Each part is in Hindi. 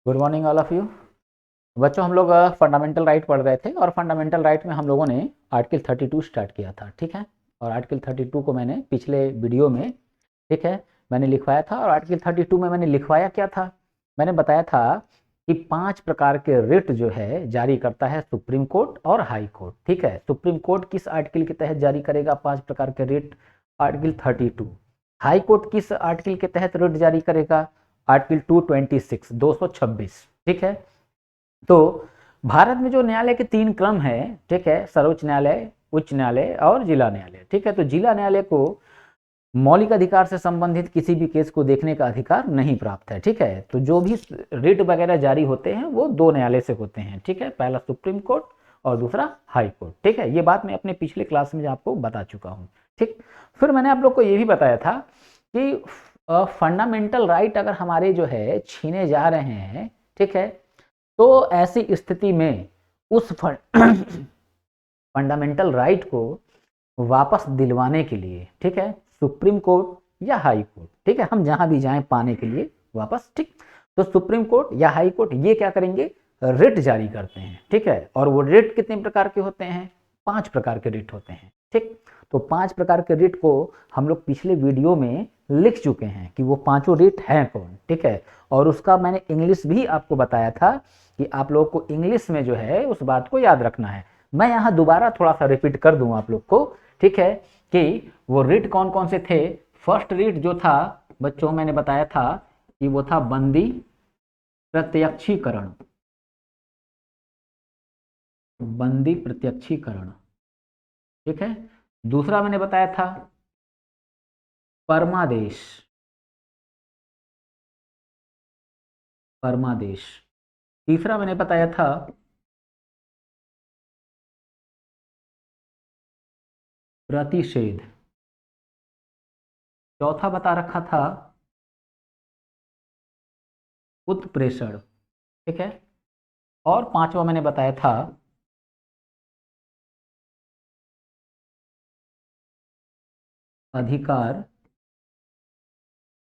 Good morning all of you. बच्चों, हम लोग फंडामेंटल राइट पढ़ रहे थे और फंडामेंटल राइट में हम लोगों ने आर्टिकल 32 स्टार्ट किया था। ठीक है, और आर्टिकल 32 को मैंने पिछले वीडियो में, ठीक है, मैंने लिखवाया था। और आर्टिकल 32 में मैंने लिखवाया क्या था? मैंने बताया था कि 5 प्रकार के रिट जो है जारी करता है सुप्रीम कोर्ट और हाई कोर्ट। ठीक है, सुप्रीम कोर्ट किस आर्टिकल के तहत जारी करेगा 5 प्रकार के रिट? आर्टिकल 32। हाई कोर्ट किस आर्टिकल के तहत रिट जारी करेगा? आर्टिकल 226, 226। ठीक है, तो भारत में जो न्यायालय के 3 क्रम है, ठीक है, सर्वोच्च न्यायालय, उच्च न्यायालय और जिला न्यायालय। ठीक है, तो जिला न्यायालय को मौलिक अधिकार से संबंधित किसी भी केस को देखने का अधिकार नहीं प्राप्त है। ठीक है, तो जो भी रिट वगैरह जारी होते हैं वो 2 न्यायालय से होते हैं। ठीक है, पहला सुप्रीम कोर्ट और दूसरा हाई कोर्ट। ठीक है, ये बात मैं अपने पिछले क्लास में आपको बता चुका हूँ। ठीक, फिर मैंने आप लोग को ये भी बताया था कि फंडामेंटल राइट अगर हमारे जो है छीने जा रहे हैं, ठीक है, तो ऐसी स्थिति में उस फंडामेंटल राइट को वापस दिलवाने के लिए, ठीक है, सुप्रीम कोर्ट या हाई कोर्ट, ठीक है, हम जहां भी जाएं पाने के लिए वापस, ठीक, तो सुप्रीम कोर्ट या हाई कोर्ट ये क्या करेंगे? रिट जारी करते हैं। ठीक है, और वो रिट कितने प्रकार के होते हैं? 5 प्रकार के रिट होते हैं। ठीक, तो 5 प्रकार के रिट को हम लोग पिछले वीडियो में लिख चुके हैं कि वो पांचों रिट हैं कौन। ठीक है, और उसका मैंने इंग्लिश भी आपको बताया था कि आप लोग को इंग्लिश में जो है उस बात को याद रखना है। मैं यहाँ दोबारा थोड़ा सा रिपीट कर दूं आप लोग को, ठीक है, कि वो रिट कौन कौन से थे। फर्स्ट रिट जो था बच्चों, मैंने बताया था कि वो था बंदी प्रत्यक्षीकरण। बंदी प्रत्यक्षीकरण, ठीक है। दूसरा मैंने बताया था परमादेश। परमादेश। तीसरा मैंने बताया था प्रतिषेध। चौथा बता रखा था उत्प्रेषण। ठीक है, और पांचवा मैंने बताया था अधिकार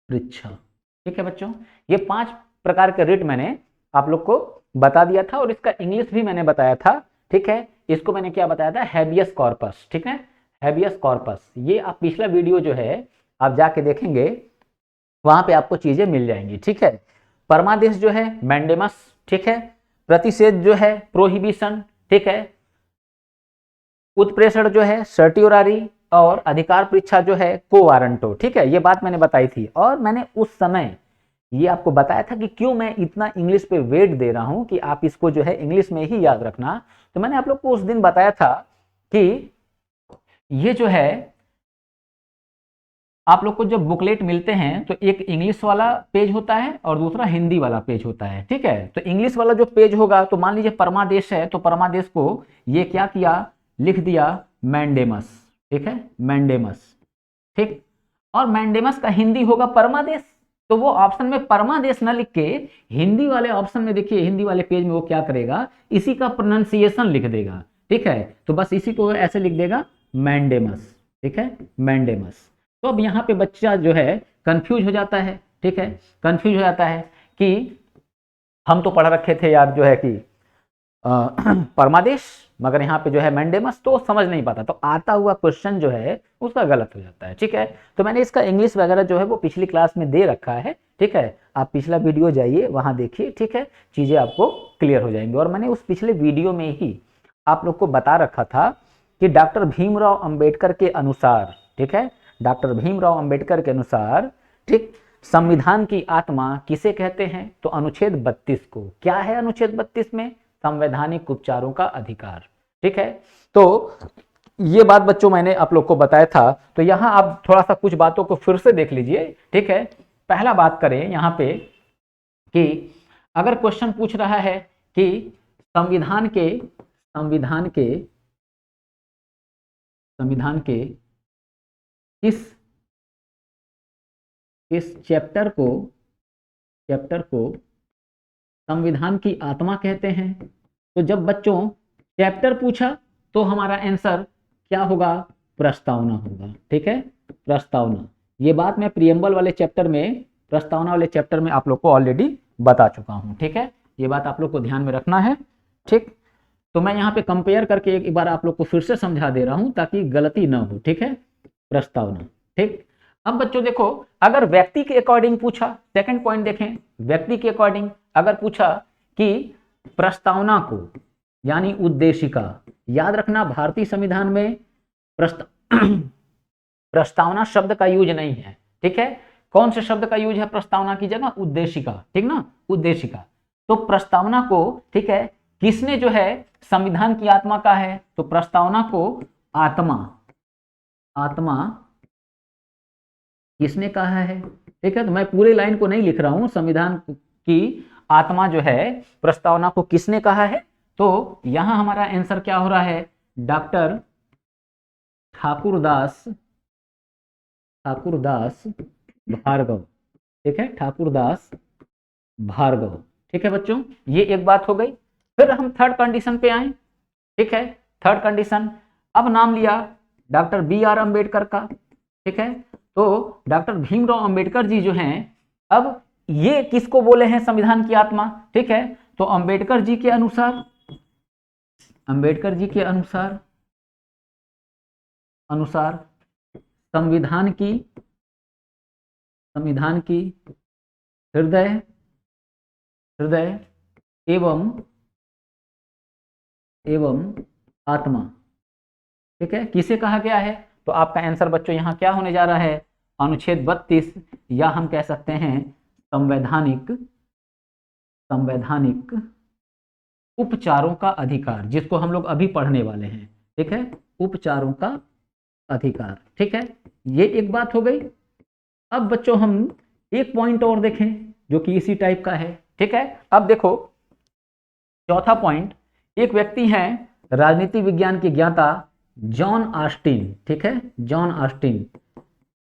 परीक्षा। ठीक है बच्चों, ये 5 प्रकार के रिट मैंने आप लोग को बता दिया था और इसका इंग्लिश भी मैंने बताया था। ठीक है, इसको मैंने क्या बताया था? Habeas corpus. ठीक है, हैबियस कॉर्पस, ये आप पिछला वीडियो जो है आप जाके देखेंगे, वहां पे आपको चीजें मिल जाएंगी। ठीक है, परमादेश जो है मैंडेमस। ठीक है, प्रतिषेध जो है प्रोहिबिशन। ठीक है, उत्प्रेषण जो है सर्टियोरारी, और अधिकार परीक्षा जो है को वारंटो। ठीक है, ये बात मैंने बताई थी और मैंने उस समय ये आपको बताया था कि क्यों मैं इतना इंग्लिश पे वेट दे रहा हूं कि आप इसको जो है इंग्लिश में ही याद रखना। तो मैंने आप लोग को उस दिन बताया था कि ये जो है आप लोग को जब बुकलेट मिलते हैं तो एक इंग्लिश वाला पेज होता है और दूसरा हिंदी वाला पेज होता है। ठीक है, तो इंग्लिश वाला जो पेज होगा, तो मान लीजिए परमादेश है, तो परमादेश को ये क्या किया? लिख दिया मैंडेमस। ठीक है, मैंडेमस। ठीक, और मैंडेमस का हिंदी होगा परमादेश। तो वो ऑप्शन में परमादेश ना लिख के हिंदी वाले ऑप्शन में देखिए, हिंदी वाले पेज में वो क्या करेगा? इसी का प्रोनाउंसिएशन लिख देगा। ठीक है, तो बस इसी को ऐसे लिख देगा मैंडेमस। ठीक है, मैंडेमस। तो अब यहाँ पे बच्चा जो है कंफ्यूज हो जाता है। ठीक है, कंफ्यूज हो जाता है कि हम तो पढ़ रखे थे यार जो है कि परमादेश, मगर यहाँ पे जो है मैंडेमस, तो समझ नहीं पाता, तो आता हुआ क्वेश्चन जो है उसका गलत हो जाता है। ठीक है, तो मैंने इसका इंग्लिश वगैरह जो है वो पिछली क्लास में दे रखा है। ठीक है, आप पिछला वीडियो जाइए वहां देखिए। ठीक है, चीजें आपको क्लियर हो जाएंगी। और मैंने उस पिछले वीडियो में ही आप लोग को बता रखा था कि डॉक्टर भीमराव अंबेडकर के अनुसार, ठीक है, डॉक्टर भीमराव अंबेडकर के अनुसार, ठीक, संविधान की आत्मा किसे कहते हैं? तो अनुच्छेद 32 को। क्या है अनुच्छेद 32 में? संवैधानिक उपचारों का अधिकार। ठीक है, तो ये बात बच्चों मैंने आप लोग को बताया था। तो यहां आप थोड़ा सा कुछ बातों को फिर से देख लीजिए। ठीक है, पहला बात करें यहां पे कि अगर क्वेश्चन पूछ रहा है कि संविधान के संविधान के किस किस चैप्टर को संविधान की आत्मा कहते हैं? तो जब बच्चों चैप्टर पूछा तो हमारा आंसर क्या होगा? प्रस्तावना होगा। ठीक है, प्रस्तावना। ये बात मैं प्रियम्बल वाले चैप्टर में, प्रस्तावना वाले चैप्टर में आप लोग को ऑलरेडी बता चुका हूँ। ठीक है, ये बात आप लोग को ध्यान में रखना है। ठीक, तो मैं यहाँ पे कंपेयर करके एक बार आप लोग को फिर से समझा दे रहा हूँ ताकि गलती ना हो। ठीक है, प्रस्तावना। ठीक, अब बच्चों देखो, अगर व्यक्ति के अकॉर्डिंग पूछा, सेकंड पॉइंट देखें, व्यक्ति के अकॉर्डिंग अगर पूछा कि प्रस्तावना को यानी उद्देशिका, याद रखना भारतीय संविधान में प्रस्तावना शब्द का यूज नहीं है। ठीक है, कौन से शब्द का यूज है प्रस्तावना की जगह? उद्देशिका। ठीक ना, उद्देशिका। तो प्रस्तावना को, ठीक है, किसने जो है संविधान की आत्मा का है? तो प्रस्तावना को आत्मा, आत्मा किसने कहा है? ठीक है, तो मैं पूरे लाइन को नहीं लिख रहा हूं, संविधान की आत्मा जो है प्रस्तावना को किसने कहा है? तो यहां हमारा आंसर क्या हो रहा है? डॉक्टर ठाकुरदास भार्गव। ठीक है, ठाकुरदास भार्गव। ठीक है बच्चों, ये एक बात हो गई। फिर हम थर्ड कंडीशन पे आए। ठीक है, थर्ड कंडीशन, अब नाम लिया डॉक्टर BR अम्बेडकर का। ठीक है, तो डॉक्टर भीमराव अम्बेडकर जी जो हैं, अब ये किसको बोले हैं संविधान की आत्मा? ठीक है, तो अम्बेडकर जी के अनुसार, अम्बेडकर जी के अनुसार संविधान की हृदय एवं आत्मा। ठीक है, किसे कहा गया है? तो आपका आंसर बच्चों यहाँ क्या होने जा रहा है? अनुच्छेद 32, या हम कह सकते हैं संवैधानिक उपचारों का अधिकार, जिसको हम लोग अभी पढ़ने वाले हैं। ठीक है, उपचारों का अधिकार। ठीक है, ये एक बात हो गई। अब बच्चों हम एक पॉइंट और देखें जो कि इसी टाइप का है। ठीक है, अब देखो चौथा पॉइंट, एक व्यक्ति हैं राजनीति विज्ञान के ज्ञाता जॉन ऑस्टिन। ठीक है, जॉन ऑस्टिन।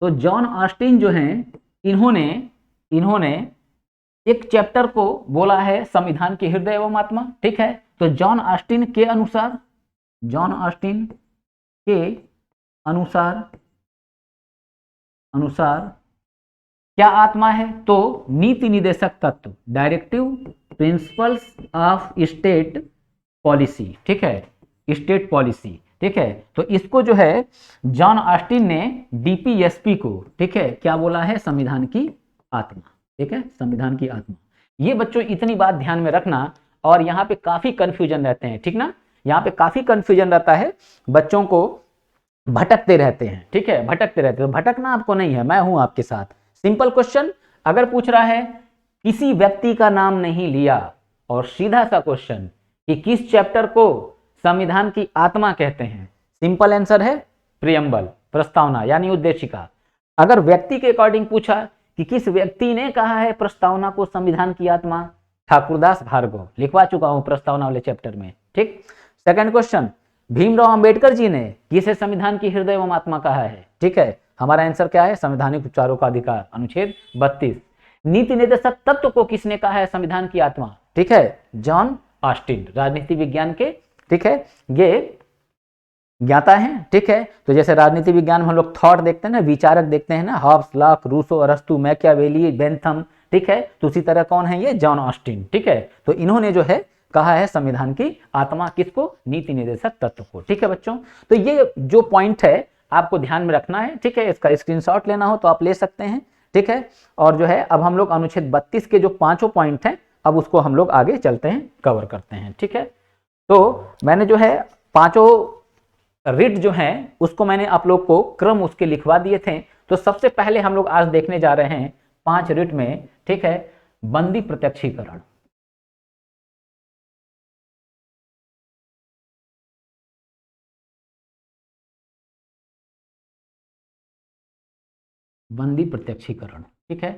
तो जॉन ऑस्टिन जो हैं, इन्होंने एक चैप्टर को बोला है संविधान के हृदय एवं आत्मा। ठीक है, तो जॉन ऑस्टिन के अनुसार क्या आत्मा है? तो नीति निदेशक तत्व, directive principles of state policy. ठीक है, स्टेट पॉलिसी। ठीक है, तो इसको जो है जॉन ऑस्टिन ने DPSP को, ठीक है, क्या बोला है? संविधान की आत्मा। ठीक है, संविधान की आत्मा। ये बच्चों इतनी बात ध्यान में रखना, और यहाँ पे काफी कंफ्यूजन रहते हैं। ठीक ना, यहाँ पे काफी कंफ्यूजन रहता है, बच्चों को भटकते रहते हैं। ठीक है, भटकते रहते हैं। तो भटकना आपको नहीं है, मैं हूं आपके साथ। सिंपल क्वेश्चन अगर पूछ रहा है, किसी व्यक्ति का नाम नहीं लिया, और सीधा सा क्वेश्चन कि किस चैप्टर को संविधान की आत्मा कहते हैं? सिंपल आंसर है प्रियम्बल, प्रस्तावना यानी उद्देशिका। अगर व्यक्ति के अकॉर्डिंग पूछा कि किस व्यक्ति ने कहा है प्रस्तावना को संविधान की आत्मा? ठाकुरदास भार्गव, लिखवा चुका हूं प्रस्तावना वाले चैप्टर में। ठीक, सेकंड क्वेश्चन, भीमराव अंबेडकर जी ने किसे संविधान की हृदय एवं आत्मा कहा है? ठीक है, हमारा आंसर क्या है? संवैधानिक उपचारों का अधिकार, अनुच्छेद 32। नीति निर्देशक तत्व को किसने कहा है संविधान की आत्मा? ठीक है, जॉन ऑस्टिन, राजनीति विज्ञान के, ठीक है, ये ज्ञाता हैं। ठीक है, तो जैसे राजनीति विज्ञान में हम लोग थॉट देखते हैं ना, विचारक देखते हैं ना, हॉब्स, लॉक, रूसो, अरस्तु, मैकियावेली, बेंथम। ठीक है, तो उसी तरह कौन है ये? John Austin. ठीक है, तो इन्होंने जो है कहा है संविधान की आत्मा किसको? नीति निर्देशक तत्व को। ठीक है बच्चों, तो ये जो पॉइंट है आपको ध्यान में रखना है। ठीक है, इसका स्क्रीनशॉट लेना हो तो आप ले सकते हैं। ठीक है, और जो है अब हम लोग अनुच्छेद 32 के जो पांचों पॉइंट हैं, अब उसको हम लोग आगे चलते हैं, कवर करते हैं। ठीक है, तो मैंने जो है पांचों रिट जो हैं उसको मैंने आप लोग को क्रम उसके लिखवा दिए थे। तो सबसे पहले हम लोग आज देखने जा रहे हैं 5 रिट में, ठीक है, बंदी प्रत्यक्षीकरण। बंदी प्रत्यक्षीकरण, ठीक है।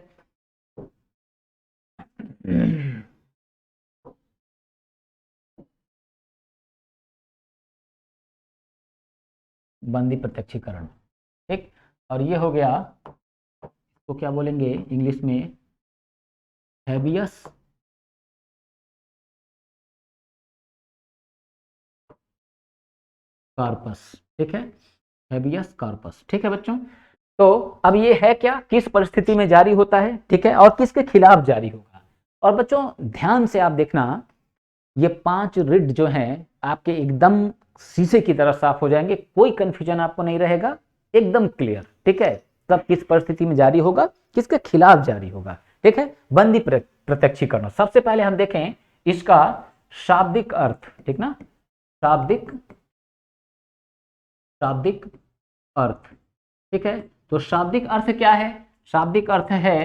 बंदी प्रत्यक्षीकरण, ठीक। और ये हो गया, तो क्या बोलेंगे इंग्लिश में? हैबियस कार्पस, ठीक है, हैबियस कार्पस। ठीक है बच्चों, तो अब ये है क्या, किस परिस्थिति में जारी होता है, ठीक है, और किसके खिलाफ जारी होगा, और बच्चों ध्यान से आप देखना, ये 5 रिड जो हैं आपके एकदम शीशे की तरह साफ हो जाएंगे, कोई कंफ्यूजन आपको नहीं रहेगा, एकदम क्लियर। ठीक है, कब किस परिस्थिति में जारी होगा, किसके खिलाफ जारी होगा। ठीक है, बंदी प्रत्यक्षीकरण। सबसे पहले हम देखें इसका शाब्दिक अर्थ। ठीक ना, शाब्दिक अर्थ। ठीक है, तो शाब्दिक अर्थ क्या है? शाब्दिक अर्थ है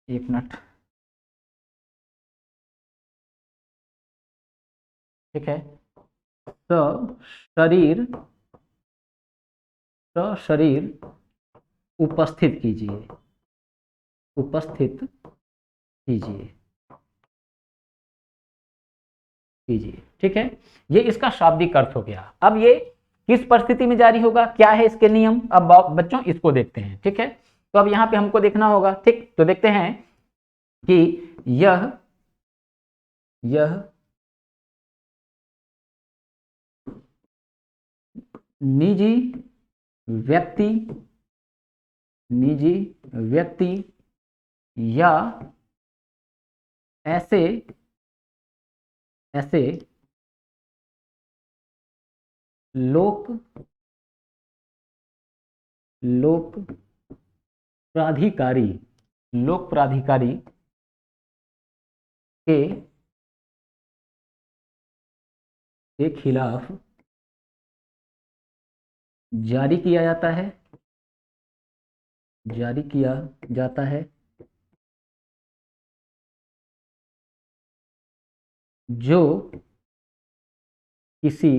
एक मिनट। ठीक है, शरीर उपस्थित कीजिए, ठीक है, ये इसका शाब्दिक अर्थ हो गया। अब ये किस परिस्थिति में जारी होगा, क्या है इसके नियम, अब बच्चों इसको देखते हैं। ठीक है, तो अब यहां पे हमको देखना होगा। ठीक, तो देखते हैं कि यह निजी व्यक्ति या ऐसे लोक प्राधिकारी के खिलाफ जारी किया जाता है जो किसी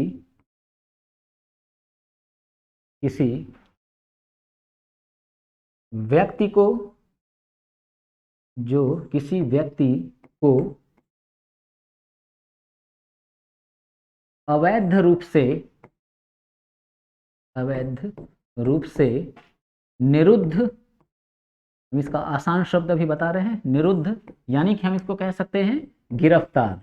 व्यक्ति को अवैध रूप से निरुद्ध, हम इसका आसान शब्द अभी बता रहे हैं, निरुद्ध, यानी कि हम इसको कह सकते हैं गिरफ्तार।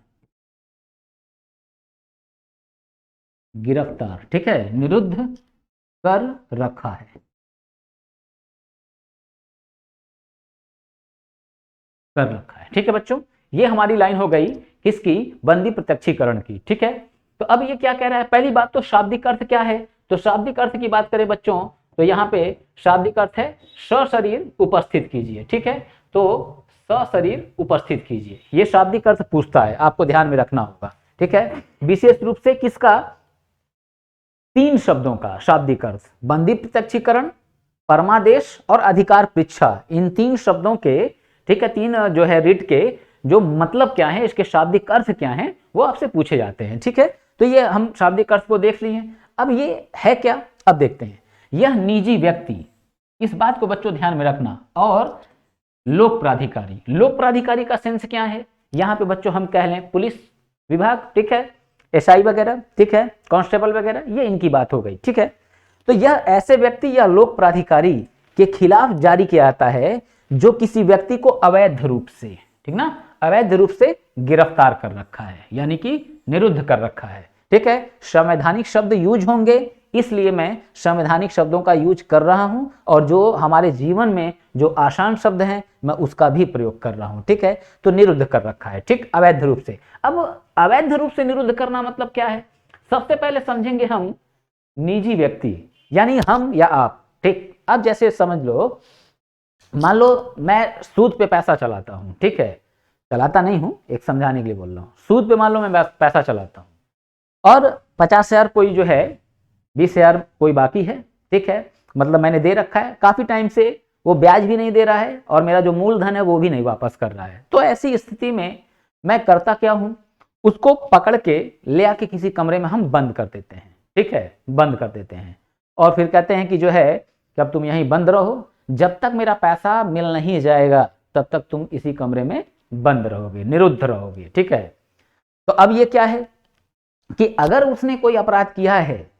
ठीक है, निरुद्ध कर रखा है, ठीक है बच्चों, ये हमारी लाइन हो गई किसकी, बंदी प्रत्यक्षीकरण की। ठीक है, तो अब ये क्या कह रहा है, पहली बात तो शाब्दिक अर्थ क्या है, तो शाब्दिक अर्थ की बात करें बच्चों तो यहाँ पे शाब्दिक अर्थ है सशरीर उपस्थित कीजिए। ठीक है, तो सशरीर उपस्थित कीजिए, ये शाब्दिक अर्थ पूछता है, आपको ध्यान में रखना होगा। ठीक है, विशेष रूप से किसका, 3 शब्दों का शाब्दिक अर्थ, बंदी प्रत्यक्षीकरण, परमादेश और अधिकार परीक्षा, इन 3 शब्दों के, ठीक है, 3 जो है रिट के जो मतलब क्या है, इसके शाब्दिक अर्थ क्या है, वो आपसे पूछे जाते हैं। ठीक है, तो ये हम शाब्दिक अर्थ को देख लिए। अब ये है क्या, अब देखते हैं। यह निजी व्यक्ति, इस बात को बच्चों ध्यान में रखना, और लोक प्राधिकारी का सेंस क्या है, यहाँ पे बच्चों हम कह लें पुलिस विभाग। ठीक है, एसआई वगैरह, ठीक है, कांस्टेबल वगैरह, ये इनकी बात हो गई। ठीक है, तो यह ऐसे व्यक्ति या लोक प्राधिकारी के खिलाफ जारी किया जाता है जो किसी व्यक्ति को अवैध रूप से, ठीक ना, अवैध रूप से गिरफ्तार कर रखा है, यानी कि निरुद्ध कर रखा है। ठीक है, संवैधानिक शब्द यूज होंगे, इसलिए मैं संवैधानिक शब्दों का यूज कर रहा हूं, और जो हमारे जीवन में जो आसान शब्द हैं मैं उसका भी प्रयोग कर रहा हूं। ठीक है, तो निरुद्ध कर रखा है, ठीक, अवैध रूप से। अब अवैध रूप से निरुद्ध करना मतलब क्या है, सबसे पहले समझेंगे हम निजी व्यक्ति, यानी हम या आप। ठीक, अब जैसे समझ लो, मान लो मैं सूद पे पैसा चलाता हूं, ठीक है, चलाता नहीं हूं, एक समझाने के लिए बोल रहा हूं, सूद पे मान लो मैं पैसा चलाता हूं और 50,000 कोई जो है, 20,000 कोई बाकी है। ठीक है, मतलब मैंने दे रखा है, काफी टाइम से वो ब्याज भी नहीं दे रहा है और मेरा जो मूलधन है वो भी नहीं वापस कर रहा है। तो ऐसी स्थिति में मैं करता क्या हूं, उसको पकड़ के ले आके किसी कमरे में हम बंद कर देते हैं। ठीक है, बंद कर देते हैं और फिर कहते हैं कि जो है कि अब तुम यहीं बंद रहो, जब तक मेरा पैसा मिल नहीं जाएगा तब तक तुम इसी कमरे में बंद रहोगे, निरुद्ध रहोगे। ठीक है, तो अब ये क्या है कि अगर उसने कोई अपराध किया है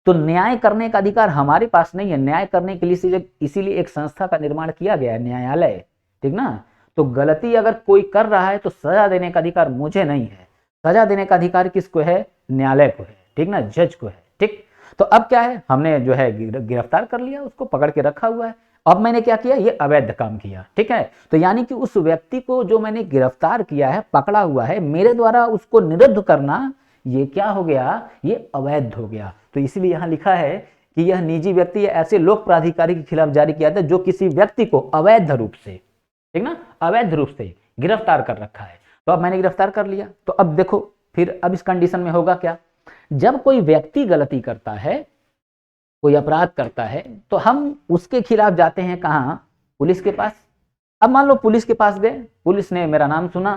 तो न्याय करने का अधिकार हमारे पास नहीं है। न्याय करने के लिए इसीलिए एक संस्था का निर्माण किया गया है, न्यायालय। ठीक ना, तो गलती अगर कोई कर रहा है तो सजा देने का अधिकार मुझे नहीं है, सजा देने का अधिकार किसको है, न्यायालय को है। ठीक ना, जज को है। ठीक, तो अब क्या है, हमने जो है गिरफ्तार कर लिया, उसको पकड़ के रखा हुआ है। अब मैंने क्या किया, ये अवैध काम किया, ठीक है। तो यानी कि उस व्यक्ति को जो मैंने गिरफ्तार किया है, पकड़ा हुआ है, मेरे द्वारा उसको निरुद्ध करना, ये क्या हो गया, ये अवैध हो गया। तो इसलिए यहां लिखा है कि यह निजी व्यक्ति ऐसे लोक प्राधिकारी के खिलाफ जारी किया था जो किसी व्यक्ति को अवैध रूप से, ठीक ना, अवैध रूप से गिरफ्तार कर रखा है। तो अब मैंने गिरफ्तार कर लिया, तो अब देखो फिर अब इस कंडीशन में होगा क्या, जब कोई व्यक्ति गलती करता है, कोई अपराध करता है, तो हम उसके खिलाफ जाते हैं कहाँ, पुलिस के पास। अब मान लो पुलिस के पास गए, पुलिस ने मेरा नाम सुना,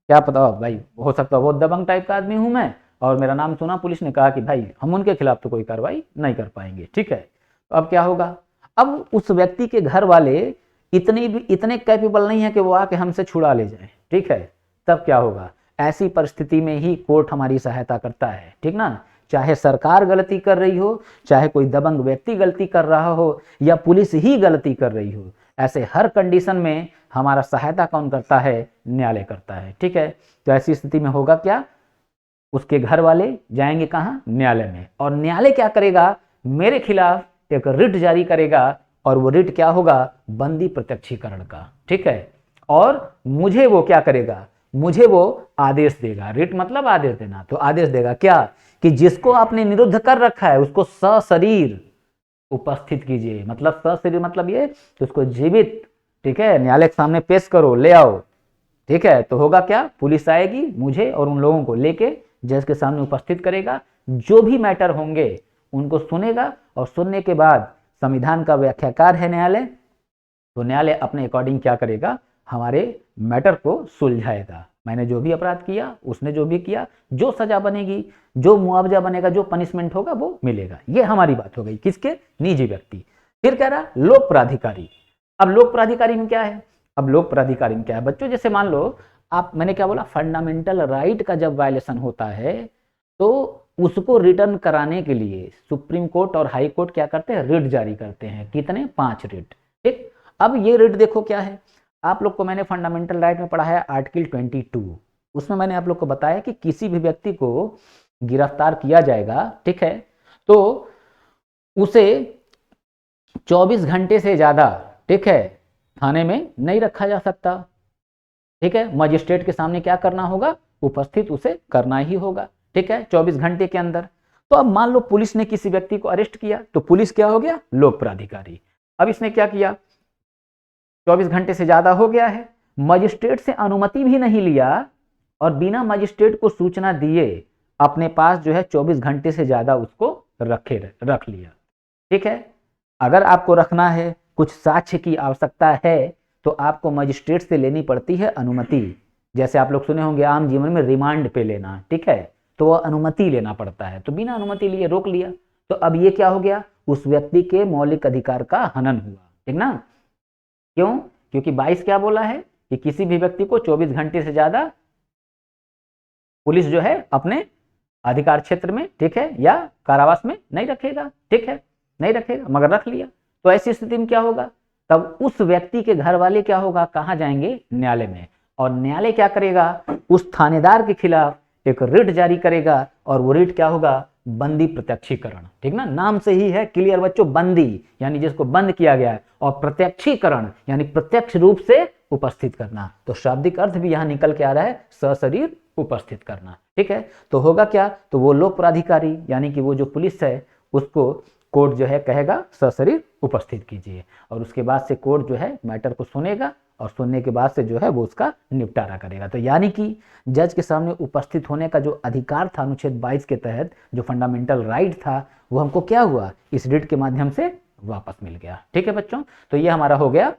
क्या पता भाई, हो सकता है बहुत दबंग टाइप का आदमी हूं मैं, और मेरा नाम सुना, पुलिस ने कहा कि भाई हम उनके खिलाफ तो कोई कार्रवाई नहीं कर पाएंगे, ठीक है। तो अब क्या होगा, अब उस व्यक्ति के घर वाले इतने कैपेबल नहीं है कि वो आके हमसे छुड़ा ले जाए, ठीक है। तब क्या होगा, ऐसी परिस्थिति में ही कोर्ट हमारी सहायता करता है, ठीक ना। चाहे सरकार गलती कर रही हो, चाहे कोई दबंग व्यक्ति गलती कर रहा हो, या पुलिस ही गलती कर रही हो, ऐसे हर कंडीशन में हमारा सहायता कौन करता है, न्यायालय करता है, ठीक है। तो ऐसी स्थिति में होगा क्या, उसके घर वाले जाएंगे कहाँ, न्यायालय में, और न्यायालय क्या करेगा, मेरे खिलाफ एक रिट जारी करेगा, और वो रिट क्या होगा, बंदी प्रत्यक्षीकरण का, ठीक है। और मुझे वो क्या करेगा, मुझे वो आदेश देगा, रिट मतलब आदेश देना, तो आदेश देगा क्या, कि जिसको आपने निरुद्ध कर रखा है उसको सशरीर उपस्थित कीजिए। मतलब सशरीर मतलब ये कि उसको जीवित, ठीक है, न्यायालय के सामने पेश करो, ले आओ, ठीक है। तो होगा क्या, पुलिस आएगी, मुझे और उन लोगों को लेके जज के सामने उपस्थित करेगा, जो भी मैटर होंगे उनको सुनेगा, और सुनने के बाद संविधान का व्याख्याकार है न्यायालय, तो न्यायालय अपने अकॉर्डिंग क्या करेगा, हमारे मैटर को सुलझाएगा। मैंने जो भी अपराध किया, उसने जो भी किया, जो सजा बनेगी, जो मुआवजा बनेगा, जो पनिशमेंट होगा वो मिलेगा। ये हमारी बात हो गई, किसके, निजी व्यक्ति। फिर कह रहा लोक प्राधिकारी। अब लोक प्राधिकारी में क्या है, अब लोक प्राधिकारी में क्या है बच्चों, जैसे मान लो आप, मैंने क्या बोला, फंडामेंटल राइट का जब वायलेशन होता है तो उसको रिटर्न कराने के लिए सुप्रीम कोर्ट और हाई कोर्ट क्या करते हैं, रिट जारी करते हैं। कितने, 5 रिट, ठीक। अब ये रिट देखो क्या है, आप लोग को मैंने फंडामेंटल राइट में पढ़ा है आर्टिकल 22, उसमें मैंने आप लोग को बताया कि किसी भी व्यक्ति को गिरफ्तार किया जाएगा, ठीक है, तो उसे 24 घंटे से ज्यादा, ठीक है, थाने में नहीं रखा जा सकता, ठीक है। मजिस्ट्रेट के सामने क्या करना होगा, उपस्थित उसे करना ही होगा, ठीक है, 24 घंटे के अंदर। तो अब मान लो पुलिस ने किसी व्यक्ति को अरेस्ट किया, तो पुलिस क्या हो गया, लोक प्राधिकारी। अब इसने क्या किया, 24 घंटे से ज्यादा हो गया है, मजिस्ट्रेट से अनुमति भी नहीं लिया, और बिना मजिस्ट्रेट को सूचना दिए अपने पास जो है 24 घंटे से ज्यादा उसको रख लिया, ठीक है। अगर आपको रखना है, कुछ साक्ष्य की आवश्यकता है, तो आपको मजिस्ट्रेट से लेनी पड़ती है अनुमति। जैसे आप लोग सुने होंगे आम जीवन में रिमांड पे लेना, ठीक है, तो वह अनुमति लेना पड़ता है, तो बिना अनुमति लिए रोक लिया। तो अब ये क्या हो गया, उस व्यक्ति के मौलिक अधिकार का हनन हुआ, ठीक ना। क्यों, क्योंकि 22 क्या बोला है कि किसी भी व्यक्ति को 24 घंटे से ज्यादा पुलिस जो है अपने अधिकार क्षेत्र में, ठीक है, या कारावास में नहीं रखेगा, ठीक है, नहीं रखेगा, मगर रख लिया। तो ऐसी स्थिति में क्या होगा, तब उस व्यक्ति के घर वाले क्या होगा, कहां जाएंगे, न्यायालय में, और न्यायालय क्या करेगा, उस थानेदार के खिलाफ एक रिट जारी करेगा, और वो रिट क्या होगा, बंदी प्रत्यक्षीकरण, ठीक ना, नाम से ही है क्लियर बच्चों, बंदी यानी जिसको बंद किया गया है, और प्रत्यक्षीकरण यानी प्रत्यक्ष रूप से उपस्थित करना। तो शाब्दिक अर्थ भी यहां निकल के आ रहा है, सशरीर उपस्थित करना, ठीक है। तो होगा क्या, तो वो लोक प्राधिकारी यानी कि वो जो पुलिस है उसको कोर्ट जो है कहेगा सशरीर उपस्थित कीजिए, और उसके बाद से कोर्ट जो है मैटर को सुनेगा, और सुनने के बाद से जो है वो उसका निपटारा करेगा। तो यानी कि जज के सामने उपस्थित होने का जो अधिकार था अनुच्छेद 22 के तहत, जो फंडामेंटल राइट था, वो हमको क्या हुआ, इस रिट के माध्यम से वापस मिल गया, ठीक है बच्चों। तो ये हमारा हो गया,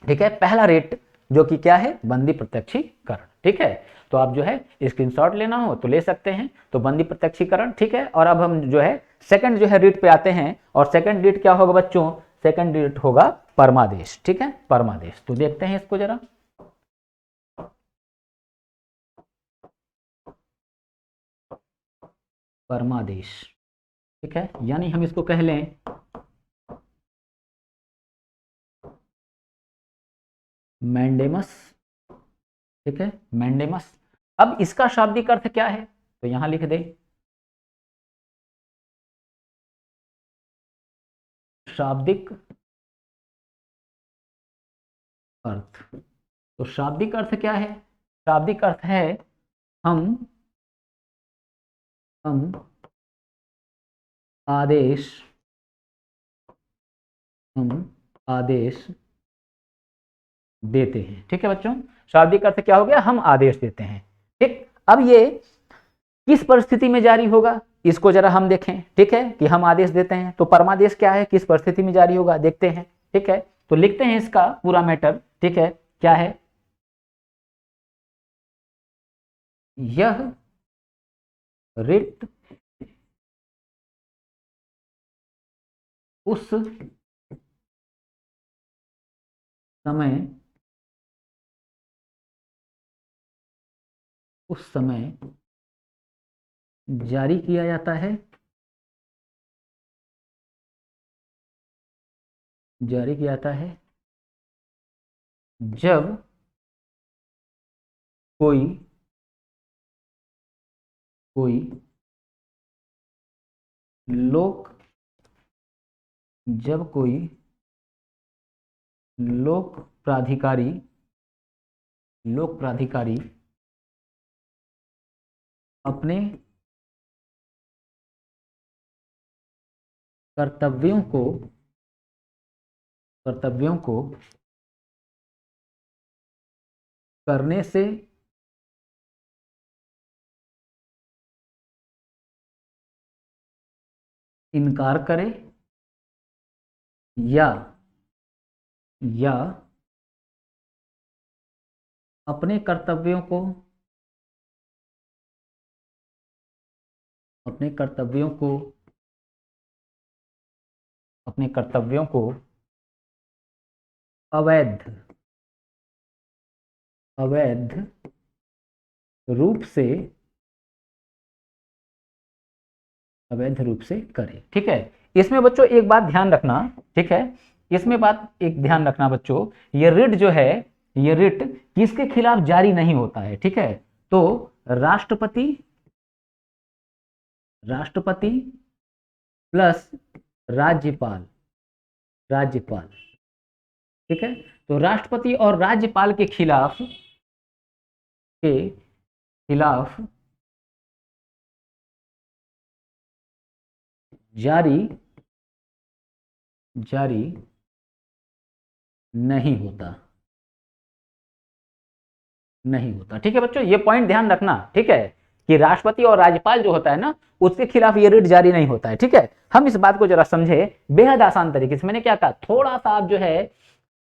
ठीक है, पहला रेट, जो कि क्या है, बंदी प्रत्यक्षीकरण, ठीक है। तो आप जो है स्क्रीनशॉट लेना हो तो ले सकते हैं, तो बंदी प्रत्यक्षीकरण, ठीक है। और अब हम जो है सेकंड जो है रीट पे आते हैं, और सेकंड रीट क्या होगा बच्चों, सेकंड रीट होगा परमादेश, ठीक है, परमादेश। तो देखते हैं इसको जरा, परमादेश, ठीक है, यानी हम इसको कह लें मैंडेमस, ठीक है, मैंडेमस। अब इसका शाब्दिक अर्थ क्या है, तो यहां लिख दे, शाब्दिक अर्थ। तो शाब्दिक अर्थ क्या है? शाब्दिक अर्थ है हम आदेश देते हैं। ठीक है बच्चों, शाब्दिक अर्थ क्या हो गया? हम आदेश देते हैं। ठीक, अब ये किस परिस्थिति में जारी होगा इसको जरा हम देखें। ठीक है, कि हम आदेश देते हैं तो परमादेश क्या है, किस परिस्थिति में जारी होगा देखते हैं। ठीक है, तो लिखते हैं इसका पूरा मैटर। ठीक है, क्या है? यह रिट उस समय जारी किया जाता है, जब कोई लोक प्राधिकारी अपने कर्तव्यों को करने से इनकार करे या अपने कर्तव्यों को अवैध रूप से करे। ठीक है, इसमें बच्चों एक बात ध्यान रखना। ठीक है, इसमें एक ध्यान रखना बच्चों, ये रिट जो है, ये रिट किसके खिलाफ जारी नहीं होता है। ठीक है, तो राष्ट्रपति प्लस राज्यपाल। ठीक है, तो राष्ट्रपति और राज्यपाल के खिलाफ जारी नहीं होता। ठीक है बच्चों, ये पॉइंट ध्यान रखना। ठीक है, कि राष्ट्रपति और राज्यपाल जो होता है ना, उसके खिलाफ ये रिट जारी नहीं होता है। ठीक है, हम इस बात को जरा समझे बेहद आसान तरीके से। मैंने क्या कहा, थोड़ा सा आप जो है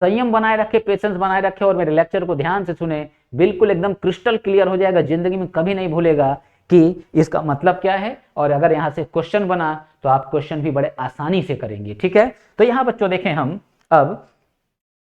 संयम बनाए रखे, पेशेंस बनाए रखे और मेरे लेक्चर को ध्यान से सुने, बिल्कुल एकदम क्रिस्टल क्लियर हो जाएगा, जिंदगी में कभी नहीं भूलेगा कि इसका मतलब क्या है। और अगर यहाँ से क्वेश्चन बना तो आप क्वेश्चन भी बड़े आसानी से करेंगे। ठीक है, तो यहाँ बच्चों देखें हम, अब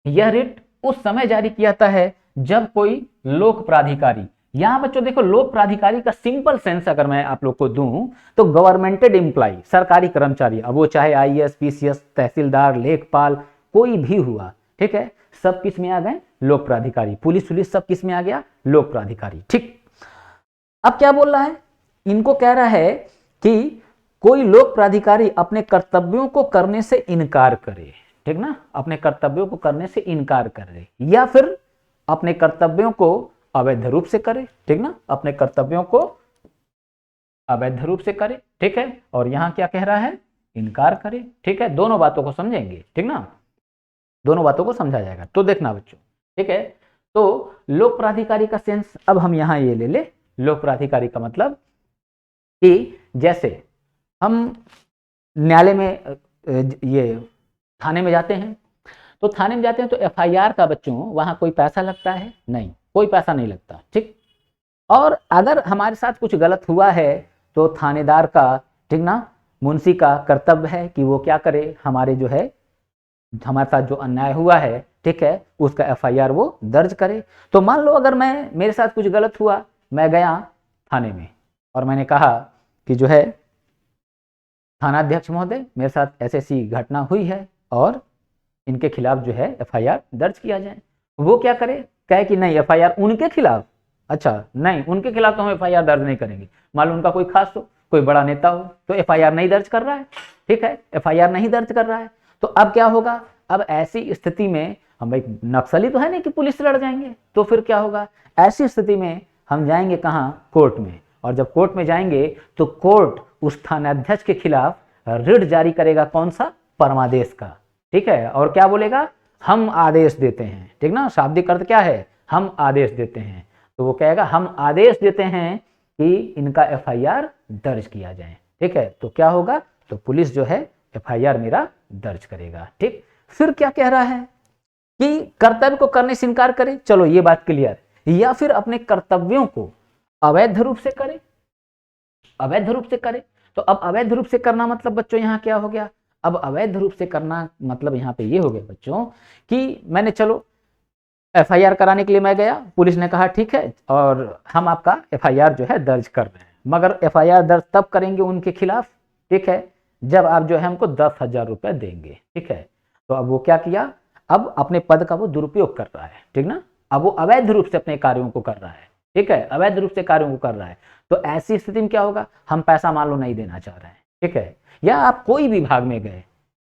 यह रिट उस समय जारी किया जाता है जब कोई लोक प्राधिकारी, यहां बच्चों देखो लोक प्राधिकारी का सिंपल सेंस अगर मैं आप लोग को दूं तो गवर्नमेंटेड एम्प्लॉय, सरकारी कर्मचारी, अब वो चाहे आईएएस, पीसीएस, तहसीलदार, लेखपाल, कोई भी हुआ। ठीक है, सब किस में आ गए? लोक प्राधिकारी। पुलिस सब किस में आ गया? लोक प्राधिकारी। ठीक, अब क्या बोल रहा है? इनको कह रहा है कि कोई लोक प्राधिकारी अपने कर्तव्यों को करने से इनकार करे। ठीक ना, अपने कर्तव्यों को करने से इनकार करे या फिर अपने कर्तव्यों को अवैध रूप से करे। ठीक ना, अपने कर्तव्यों को अवैध रूप से करे। ठीक है, और यहां क्या कह रहा है? इनकार करे। ठीक है, दोनों बातों को समझेंगे। ठीक ना, दोनों बातों को समझा जाएगा। तो देखना बच्चों, ठीक है, तो लोक प्राधिकारी का सेंस अब हम यहां ये ले ले। लोक प्राधिकारी का मतलब कि जैसे हम न्यायालय में, ये थाने में जाते हैं, तो थाने में जाते हैं तो एफआईआर का बच्चों वहां कोई पैसा लगता है? नहीं, कोई पैसा नहीं लगता। ठीक, और अगर हमारे साथ कुछ गलत हुआ है तो थानेदार का, ठीक ना, मुंशी का कर्तव्य है कि वो क्या करे, हमारे जो है, हमारे साथ जो अन्याय हुआ है, ठीक है, उसका एफआईआर वो दर्ज करे। तो मान लो अगर मेरे साथ कुछ गलत हुआ, मैं गया थाने में और मैंने कहा कि जो है थानाध्यक्ष महोदय, मेरे साथ ऐसी घटना हुई है और इनके खिलाफ जो है एफआईआर दर्ज किया जाए। वो क्या करे? कहे कि नहीं, एफआईआर उनके खिलाफ, अच्छा नहीं, उनके खिलाफ तो हम एफआईआर दर्ज नहीं करेंगे। मान लो उनका कोई खास हो, कोई बड़ा नेता हो, तो एफआईआर नहीं दर्ज कर रहा है। ठीक है, एफआईआर नहीं दर्ज कर रहा है, तो अब क्या होगा? अब ऐसी स्थिति में हम भाई नक्सली तो है नहीं कि पुलिस से लड़ जाएंगे, तो फिर क्या होगा, ऐसी स्थिति में हम जाएंगे कहाँ, कोर्ट में। और जब कोर्ट में जाएंगे तो कोर्ट उस थानाध्यक्ष के खिलाफ रिट जारी करेगा, कौन सा, परमादेश का, ठीक है। और क्या बोलेगा, हम आदेश देते हैं, ठीक ना, शाब्दिक अर्थ क्या है, हम आदेश देते हैं। तो वो कहेगा हम आदेश देते हैं कि इनका FIR दर्ज किया जाए, ठीक है। तो क्या होगा, तो पुलिस जो है FIR मेरा दर्ज करेगा, ठीक। फिर क्या कह रहा है कि कर्तव्य को करने से इनकार करे, चलो ये बात क्लियर, या फिर अपने कर्तव्यों को अवैध रूप से करे, अवैध रूप से करे। तो अब अवैध रूप से करना मतलब बच्चों यहाँ क्या हो गया, अब अवैध रूप से करना मतलब यहाँ पे ये हो गया बच्चों कि मैंने चलो FIR कराने के लिए मैं गया, पुलिस ने कहा ठीक है और हम आपका FIR जो है दर्ज कर रहे हैं, मगर FIR दर्ज तब करेंगे उनके खिलाफ, ठीक है, जब आप जो है हमको 10,000 रुपये देंगे, ठीक है। तो अब वो क्या किया, अब अपने पद का वो दुरुपयोग कर रहा है, ठीक ना, अब वो अवैध रूप से अपने कार्यों को कर रहा है, ठीक है, अवैध रूप से कार्यों को कर रहा है। तो ऐसी स्थिति में क्या होगा, हम पैसा मान लो नहीं देना चाह रहे हैं, ठीक है, या आप कोई विभाग में गए,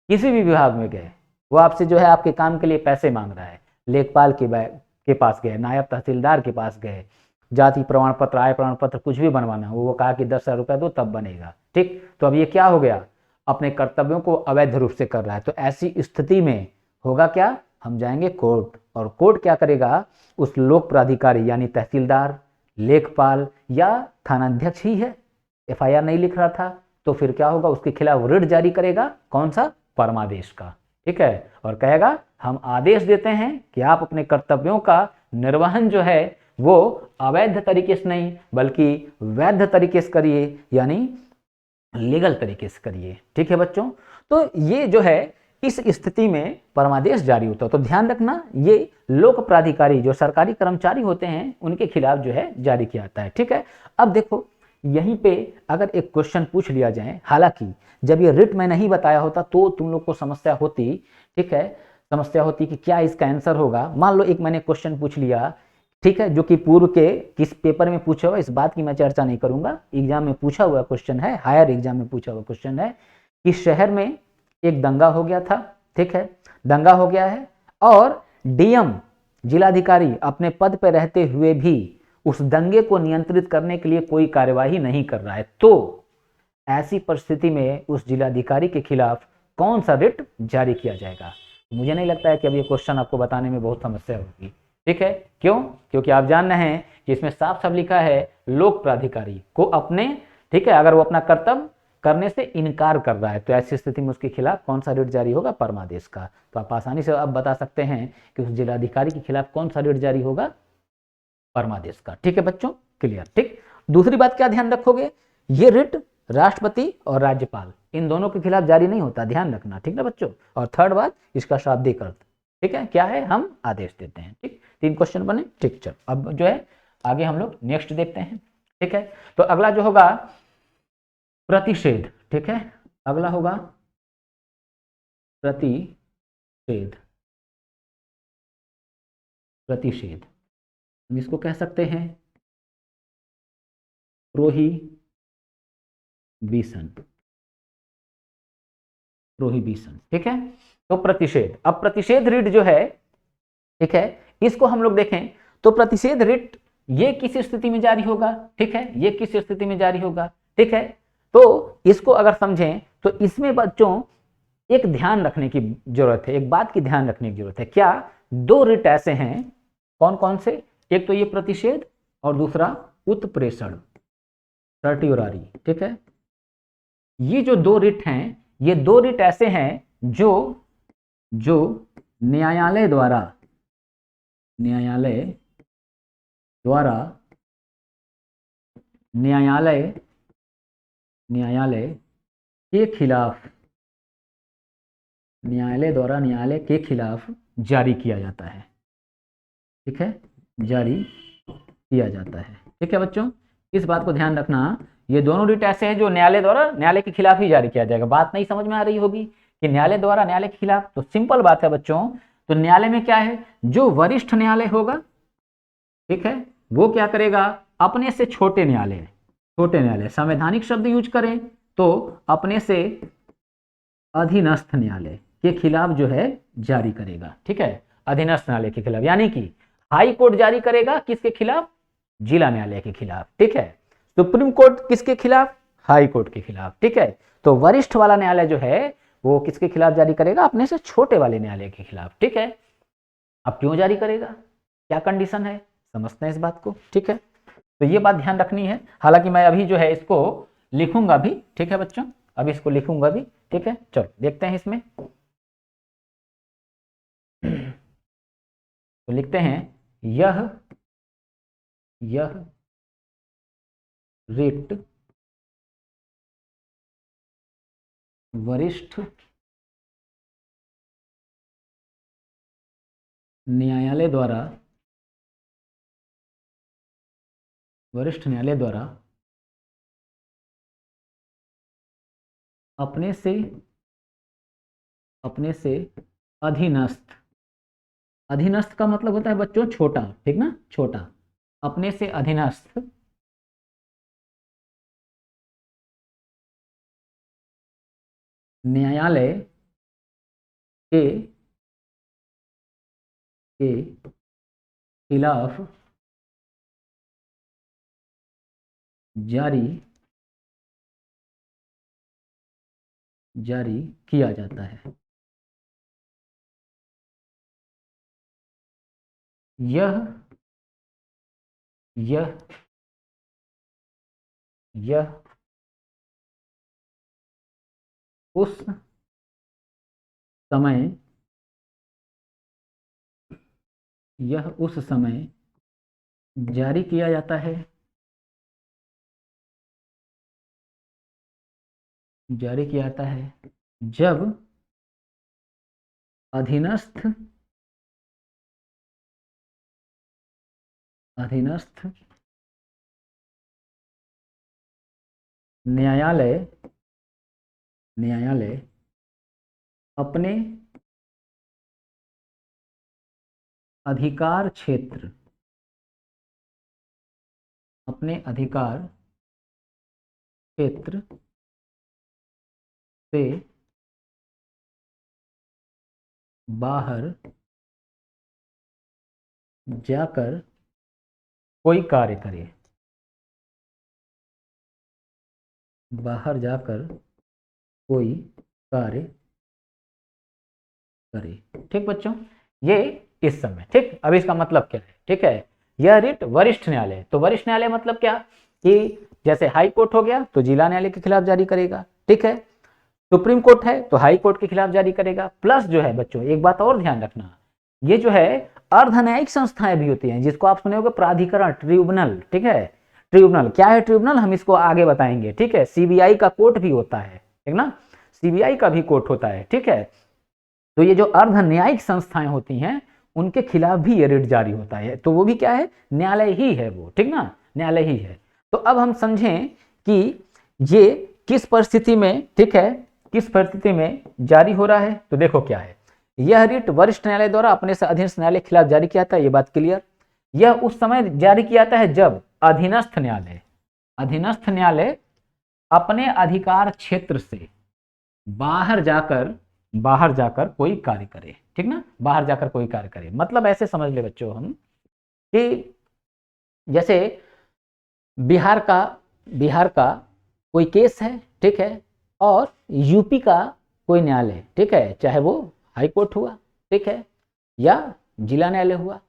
किसी भी विभाग में गए, वो आपसे जो है आपके काम के लिए पैसे मांग रहा है, लेखपाल के पास गए, नायब तहसीलदार के पास गए, जाति प्रमाण पत्र, आय प्रमाण पत्र कुछ भी बनवाना हो, वो कहा कि 10,000 रुपये दो तब बनेगा, ठीक। तो अब ये क्या हो गया, अपने कर्तव्यों को अवैध रूप से कर रहा है। तो ऐसी स्थिति में होगा क्या, हम जाएंगे कोर्ट, और कोर्ट क्या करेगा, उस लोक प्राधिकारी यानी तहसीलदार, लेखपाल या थानाध्यक्ष ही है, FIR नहीं लिख रहा था, तो फिर क्या होगा, उसके खिलाफ रिट जारी करेगा, कौन सा, परमादेश का, ठीक है। और कहेगा हम आदेश देते हैं कि आप अपने कर्तव्यों का निर्वहन जो है वो अवैध तरीके से नहीं बल्कि वैध तरीके से करिए, यानी लीगल तरीके से करिए, ठीक है बच्चों। तो ये जो है इस स्थिति में परमादेश जारी होता है। तो ध्यान रखना, ये लोक प्राधिकारी जो सरकारी कर्मचारी होते हैं उनके खिलाफ जो है जारी किया जाता है, ठीक है। अब देखो यहीं पे अगर एक क्वेश्चन पूछ लिया जाए, हालांकि जब ये रिट में नहीं बताया होता तो तुम लोग को समस्या होती, ठीक है, समस्या होती कि क्या इसका आंसर होगा। मान लो एक मैंने क्वेश्चन पूछ लिया, ठीक है, जो कि पूर्व के किस पेपर में पूछा हुआ, इस बात की मैं चर्चा नहीं करूंगा, एग्जाम में पूछा हुआ क्वेश्चन है, हायर एग्जाम में पूछा हुआ क्वेश्चन है कि शहर में एक दंगा हो गया था, ठीक है, दंगा हो गया है और DM जिलाधिकारी अपने पद पर रहते हुए भी उस दंगे को नियंत्रित करने के लिए कोई कार्यवाही नहीं कर रहा है, तो ऐसी परिस्थिति में उस जिलाधिकारी के खिलाफ कौन सा रिट जारी किया जाएगा। मुझे नहीं लगता है कि अब ये क्वेश्चन आपको बताने में बहुत समस्या होगी, ठीक है, क्यों, क्योंकि आप जान रहे हैं कि इसमें साफ साफ लिखा है लोक प्राधिकारी को अपने, ठीक है, अगर वो अपना कर्तव्य करने से इनकार कर रहा है तो ऐसी स्थिति में उसके खिलाफ कौन सा रिट जारी होगा, परमादेश का। तो आप आसानी से अब बता सकते हैं कि उस जिलाधिकारी के खिलाफ कौन सा रिट जारी होगा, परमादेश का, ठीक है बच्चों, क्लियर, ठीक। दूसरी बात क्या ध्यान रखोगे, ये रिट राष्ट्रपति और राज्यपाल इन दोनों के खिलाफ जारी नहीं होता, ध्यान रखना, ठीक ना बच्चों। और थर्ड बात, इसका शाब्दिक अर्थ, ठीक है, क्या है, हम आदेश देते हैं, ठीक। 3 क्वेश्चन बने, ठीक। चलो अब जो है आगे हम लोग नेक्स्ट देखते हैं, ठीक है। तो अगला जो होगा प्रतिषेध, ठीक है, अगला होगा प्रतिषेध, प्रतिषेध इसको कह सकते हैं प्रोहिबिशन, प्रोहिबिशन, ठीक है। तो प्रतिषेध, अब प्रतिषेध रिट जो है, ठीक है, इसको हम लोग देखें तो प्रतिषेध रिट ये किस स्थिति में जारी होगा, ठीक है, ये किस स्थिति में जारी होगा, ठीक है। तो इसको अगर समझें तो इसमें बच्चों एक ध्यान रखने की जरूरत है, एक बात की ध्यान रखने की जरूरत है, क्या 2 रिट ऐसे हैं, कौन कौन से, एक तो ये प्रतिषेध और दूसरा उत्प्रेषण, सर्टियोरारी, ठीक है। ये जो 2 रिट हैं, ये 2 रिट ऐसे हैं जो न्यायालय द्वारा न्यायालय के खिलाफ, न्यायालय द्वारा न्यायालय के खिलाफ जारी किया जाता है, ठीक है, जारी किया जाता है, ठीक है बच्चों। इस बात को ध्यान रखना, ये दोनों रिट ऐसे हैं जो न्यायालय द्वारा न्यायालय के खिलाफ ही जारी किया जाएगा। बात नहीं समझ में आ रही होगी कि न्यायालय द्वारा न्यायालय के खिलाफ, तो सिंपल बात है बच्चों, तो न्यायालय में क्या है, जो वरिष्ठ न्यायालय होगा, ठीक है, वो क्या करेगा, अपने से छोटे न्यायालय, संवैधानिक शब्द यूज करें तो अपने से अधीनस्थ न्यायालय के खिलाफ जो है जारी करेगा, ठीक है। अधीनस्थ न्यायालय के खिलाफ, यानी कि हाई कोर्ट जारी करेगा किसके खिलाफ, जिला न्यायालय के खिलाफ, ठीक है। सुप्रीम कोर्ट किसके खिलाफ, हाई कोर्ट के खिलाफ, ठीक है। तो वरिष्ठ वाला न्यायालय जो है वो किसके खिलाफ जारी करेगा, अपने से छोटे वाले न्यायालय के खिलाफ, ठीक है। अब क्यों जारी करेगा, क्या कंडीशन है, समझते हैं इस बात को, ठीक है। तो ये बात ध्यान रखनी है, हालांकि मैं अभी जो है इसको लिखूंगा भी, ठीक है बच्चों, अभी इसको लिखूंगा भी, ठीक है। चलो देखते हैं इसमें, तो लिखते हैं यह रिट वरिष्ठ न्यायालय द्वारा अपने से अधीनस्थ, अधीनस्थ का मतलब होता है बच्चों छोटा, ठीक ना, छोटा, अपने से अधीनस्थ न्यायालय के खिलाफ जारी किया जाता है। यह उस समय जारी किया जाता है जब अधीनस्थ न्यायालय अपने अधिकार क्षेत्र से बाहर जाकर कोई कार्य करे, ठीक बच्चों, ये इस समय, ठीक। अब इसका मतलब क्या है, ठीक है, यह रिट वरिष्ठ न्यायालय, तो वरिष्ठ न्यायालय मतलब क्या कि जैसे हाई कोर्ट हो गया तो जिला न्यायालय के खिलाफ जारी करेगा, ठीक है। सुप्रीम कोर्ट है तो हाई कोर्ट के खिलाफ जारी करेगा, प्लस जो है बच्चों एक बात और ध्यान रखना, ये जो है अर्धन्यायिक संस्थाएं भी होती हैं, जिसको आप सुने होंगे प्राधिकरण, ट्रिब्यूनल, ठीक है। ट्रिब्यूनल क्या है, ट्रिब्यूनल हम इसको आगे बताएंगे, ठीक है। सीबीआई का कोर्ट भी होता है, ठीक ना, सीबीआई का भी कोर्ट होता है, ठीक है। तो ये जो अर्धन्यायिक संस्थाएं होती हैं उनके खिलाफ भी ये रिट जारी होता है, तो वो भी क्या है, न्यायालय ही है वो, ठीक ना, न्यायालय ही है। तो अब हम समझें कि ये किस परिस्थिति में, ठीक है, किस परिस्थिति में जारी हो रहा है, तो देखो क्या है, यह रिट वरिष्ठ न्यायालय द्वारा अपने से अधीनस्थ न्यायालय के खिलाफ जारी किया था, ये बात क्लियर। यह उस समय जारी किया जाता है जब अधीनस्थ न्यायालय अपने अधिकार क्षेत्र से बाहर जाकर कोई कार्य करे, ठीक ना, बाहर जाकर कोई कार्य करे, मतलब ऐसे समझ ले बच्चों हम कि जैसे बिहार का कोई केस है, ठीक है, और यूपी का कोई न्यायालय, ठीक है, चाहे वो हाई कोर्ट हुआ, ठीक है, या जिला न्यायालय हुआ।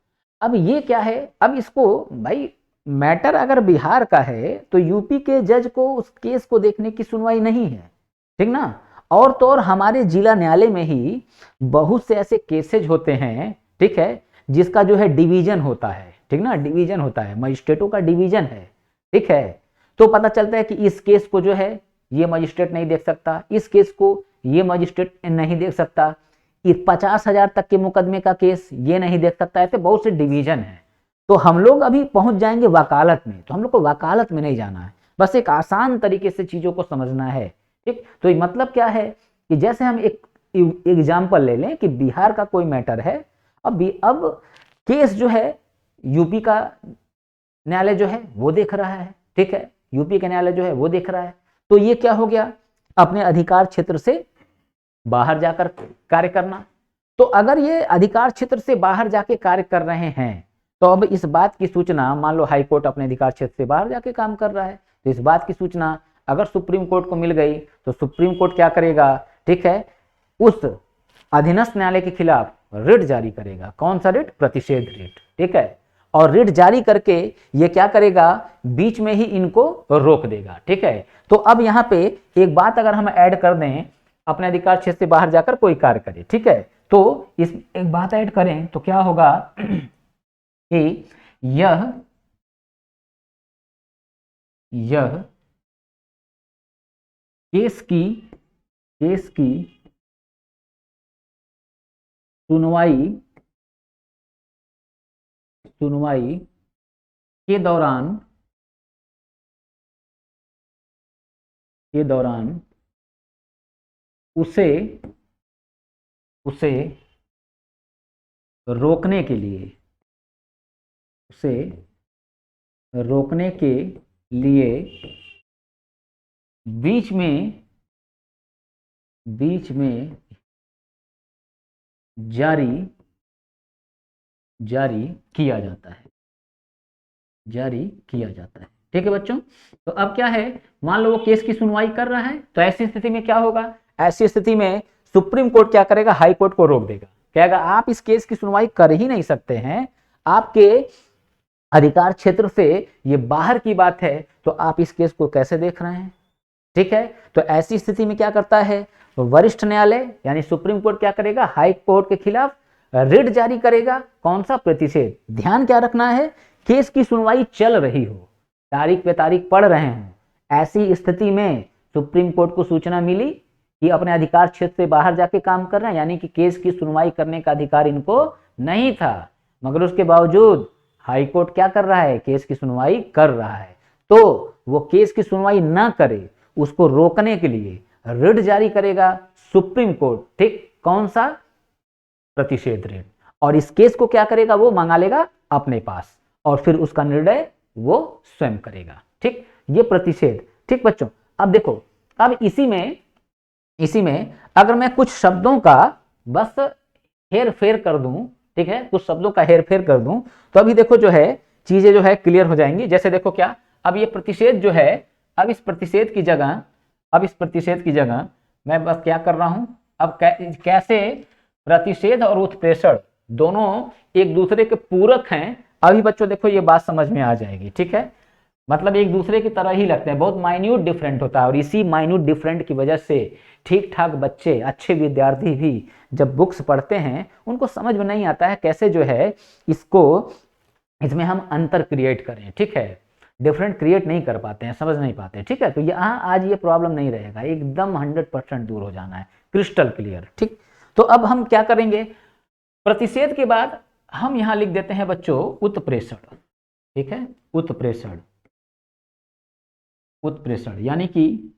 अब ये क्या है, अब इसको भाई मैटर अगर बिहार का है तो यूपी के जज को उस केस को देखने की सुनवाई नहीं है, ठीक ना। और तो और हमारे जिला न्यायालय में ही बहुत से ऐसे केसेज होते हैं, ठीक है, जिसका जो है डिवीजन होता है, ठीक ना, डिवीजन होता है, मजिस्ट्रेटों का डिवीजन है, ठीक है। तो पता चलता है कि इस केस को जो है ये मजिस्ट्रेट नहीं देख सकता, इस केस को ये मजिस्ट्रेट नहीं देख सकता, 50,000 तक के मुकदमे का केस ये नहीं देख सकता, ऐसे बहुत से डिवीजन है। तो हम लोग अभी पहुंच जाएंगे वकालत में, तो हम लोग को वकालत में नहीं जाना है, बस एक आसान तरीके से चीजों को समझना है, ठीक। तो मतलब क्या है कि जैसे हम एक एग्जाम्पल ले लें कि बिहार का कोई मैटर है, अब केस जो है यूपी का न्यायालय जो है वो देख रहा है, ठीक है, यूपी का न्यायालय जो है वो देख रहा है, तो ये क्या हो गया, अपने अधिकार क्षेत्र से बाहर जाकर कार्य करना। तो अगर ये अधिकार क्षेत्र से बाहर जाके कार्य कर रहे हैं तो अब इस बात की सूचना, मान लो हाई कोर्ट अपने अधिकार क्षेत्र से बाहर जाके काम कर रहा है, तो इस बात की सूचना अगर सुप्रीम कोर्ट को मिल गई तो सुप्रीम कोर्ट क्या करेगा, ठीक है, उस अधीनस्थ न्यायालय के खिलाफ रिट जारी करेगा। कौन सा रिट? प्रतिषेध रिट, ठीक है। और रिट जारी करके ये क्या करेगा, बीच में ही इनको रोक देगा, ठीक है। तो अब यहाँ पे एक बात अगर हम ऐड कर दें, अपने अधिकार क्षेत्र से बाहर जाकर कोई कार्य करे, ठीक है, तो इस एक बात ऐड करें तो क्या होगा कि यह केस की सुनवाई के दौरान उसे रोकने के लिए बीच में जारी किया जाता है, ठीक है बच्चों। तो अब क्या है, मान लो वो केस की सुनवाई कर रहा है, तो ऐसी स्थिति में क्या होगा, ऐसी स्थिति में सुप्रीम कोर्ट क्या करेगा, हाई कोर्ट को रोक देगा, कहेगा आप इस केस की सुनवाई कर ही नहीं सकते हैं, आपके अधिकार क्षेत्र से ये बाहर की बात है, तो आप इस केस को कैसे देख रहे हैं, ठीक है। तो ऐसी स्थिति में क्या करता है, वरिष्ठ न्यायालय यानी सुप्रीम कोर्ट क्या करेगा, हाई कोर्ट के खिलाफ रिट जारी करेगा। कौन सा? प्रतिषेध। ध्यान क्या रखना है, केस की सुनवाई चल रही हो, तारीख पे तारीख पढ़ रहे हैं, ऐसी स्थिति में सुप्रीम कोर्ट को सूचना मिली कि अपने अधिकार क्षेत्र से बाहर जाके काम कर रहे हैं, यानी कि केस की सुनवाई करने का अधिकार इनको नहीं था, मगर उसके बावजूद हाई कोर्ट क्या कर रहा है, केस की सुनवाई कर रहा है। तो वो केस की सुनवाई ना करे, उसको रोकने के लिए रिट जारी करेगा सुप्रीम कोर्ट, ठीक। कौन सा? प्रतिषेध रिट। और इस केस को क्या करेगा, वो मंगा लेगा अपने पास और फिर उसका निर्णय वो स्वयं करेगा, ठीक। ये प्रतिषेध, ठीक बच्चों। अब देखो, अब इसी में अगर मैं कुछ शब्दों का बस हेर फेर कर दूं, ठीक है, कुछ शब्दों का हेर फेर कर दूं, तो अभी देखो जो है चीजें जो है क्लियर हो जाएंगी। जैसे देखो क्या, अब ये प्रतिषेध जो है, अब इस प्रतिषेध की जगह मैं बस क्या कर रहा हूं, अब कैसे प्रतिषेध और उत्प्रेषण दोनों एक दूसरे के पूरक हैं। अभी बच्चों देखो ये बात समझ में आ जाएगी, ठीक है, मतलब एक दूसरे की तरह ही लगते हैं, बहुत माइन्यूट डिफरेंट होता है, और इसी माइन्यूट डिफरेंट की वजह से ठीक ठाक बच्चे, अच्छे विद्यार्थी भी जब बुक्स पढ़ते हैं उनको समझ में नहीं आता है कैसे जो है इसमें हम अंतर क्रिएट करें, ठीक है, डिफरेंट क्रिएट नहीं कर पाते हैं, समझ नहीं पाते, ठीक है। तो यहाँ आज ये प्रॉब्लम नहीं रहेगा, एकदम 100% दूर हो जाना है, क्रिस्टल क्लियर, ठीक। तो अब हम क्या करेंगे, प्रतिषेध के बाद हम यहाँ लिख देते हैं बच्चों उत्प्रेषण, ठीक है, उत्प्रेषण यानी कि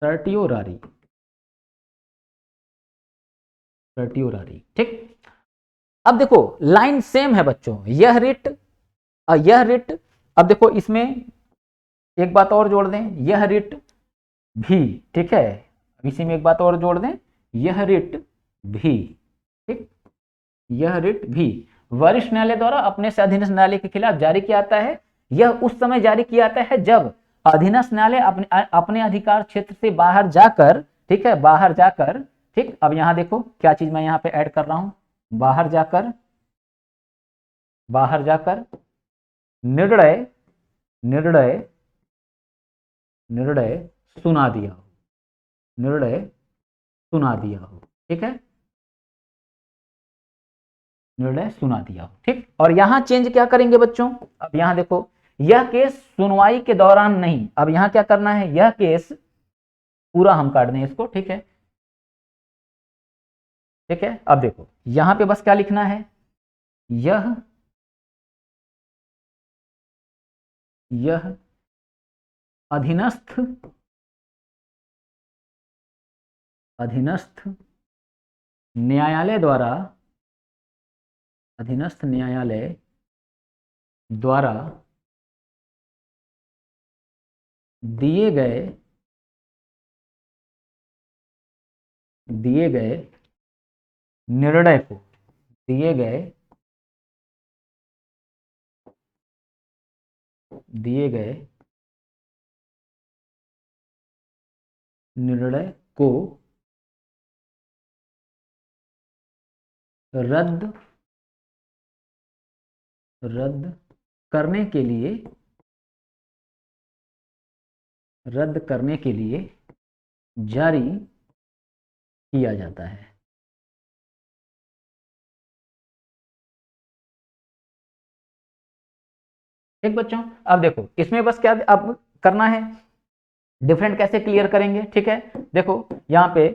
सर्टियोरारी, ठीक। अब देखो लाइन सेम है बच्चों, यह रिट, अब देखो इसमें एक बात और जोड़ दें, यह रिट भी, ठीक है, इसी में एक बात और जोड़ दें, यह रिट भी, ठीक, यह रिट भी वरिष्ठ न्यायालय द्वारा अपने से अधीनस्थ न्यायालय के खिलाफ जारी किया जाता है। यह उस समय जारी किया जाता है जब अधीनस्थ न्यायालय अपने अधिकार क्षेत्र से बाहर जाकर, ठीक है, बाहर जाकर, ठीक। अब यहां देखो क्या चीज मैं यहां पे ऐड कर रहा हूं, बाहर जाकर निर्णय सुना दिया हो, ठीक है, निर्णय सुना दिया हो, ठीक। और यहां चेंज क्या करेंगे बच्चों, अब यहां देखो, यह केस सुनवाई के दौरान नहीं, अब यहां क्या करना है, यह केस पूरा हम काट दें इसको, ठीक है, अब देखो यहां पे बस क्या लिखना है, यह अधीनस्थ न्यायालय द्वारा दिए गए निर्णय को, दिए गए निर्णय को रद्द करने के लिए जारी किया जाता है। ठीक बच्चों, अब देखो इसमें बस क्या अब करना है, डिफरेंट कैसे क्लियर करेंगे। ठीक है, देखो यहाँ पे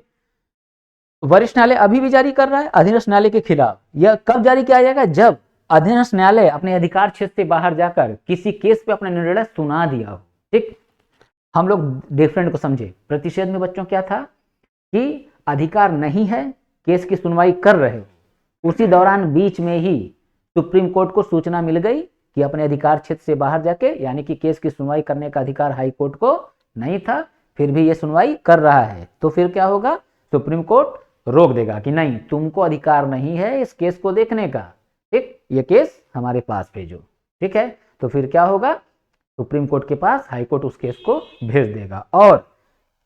वरिष्ठ न्यायालय अभी भी जारी कर रहा है अधीनस्थ न्यायालय के खिलाफ। यह कब जारी किया जाएगा? जब अधीनस्थ न्यायालय अपने अधिकार क्षेत्र से बाहर जाकर किसी केस पे अपना निर्णय सुना दिया हो। ठीक, हम लोग डिफरेंट को समझे। प्रतिषेध में बच्चों क्या था कि अधिकार नहीं है, केस की सुनवाई कर रहे हो, उसी दौरान बीच में ही सुप्रीम कोर्ट को सूचना मिल गई कि अपने अधिकार क्षेत्र से बाहर जाके, यानी कि केस की सुनवाई करने का अधिकार हाई कोर्ट को नहीं था, फिर भी ये सुनवाई कर रहा है, तो फिर क्या होगा? सुप्रीम कोर्ट रोक देगा कि नहीं, तुमको अधिकार नहीं है इस केस को देखने का। ठीक, ये केस हमारे पास भेजो। ठीक है, तो फिर क्या होगा? सुप्रीम कोर्ट के पास हाई कोर्ट उस केस को भेज देगा और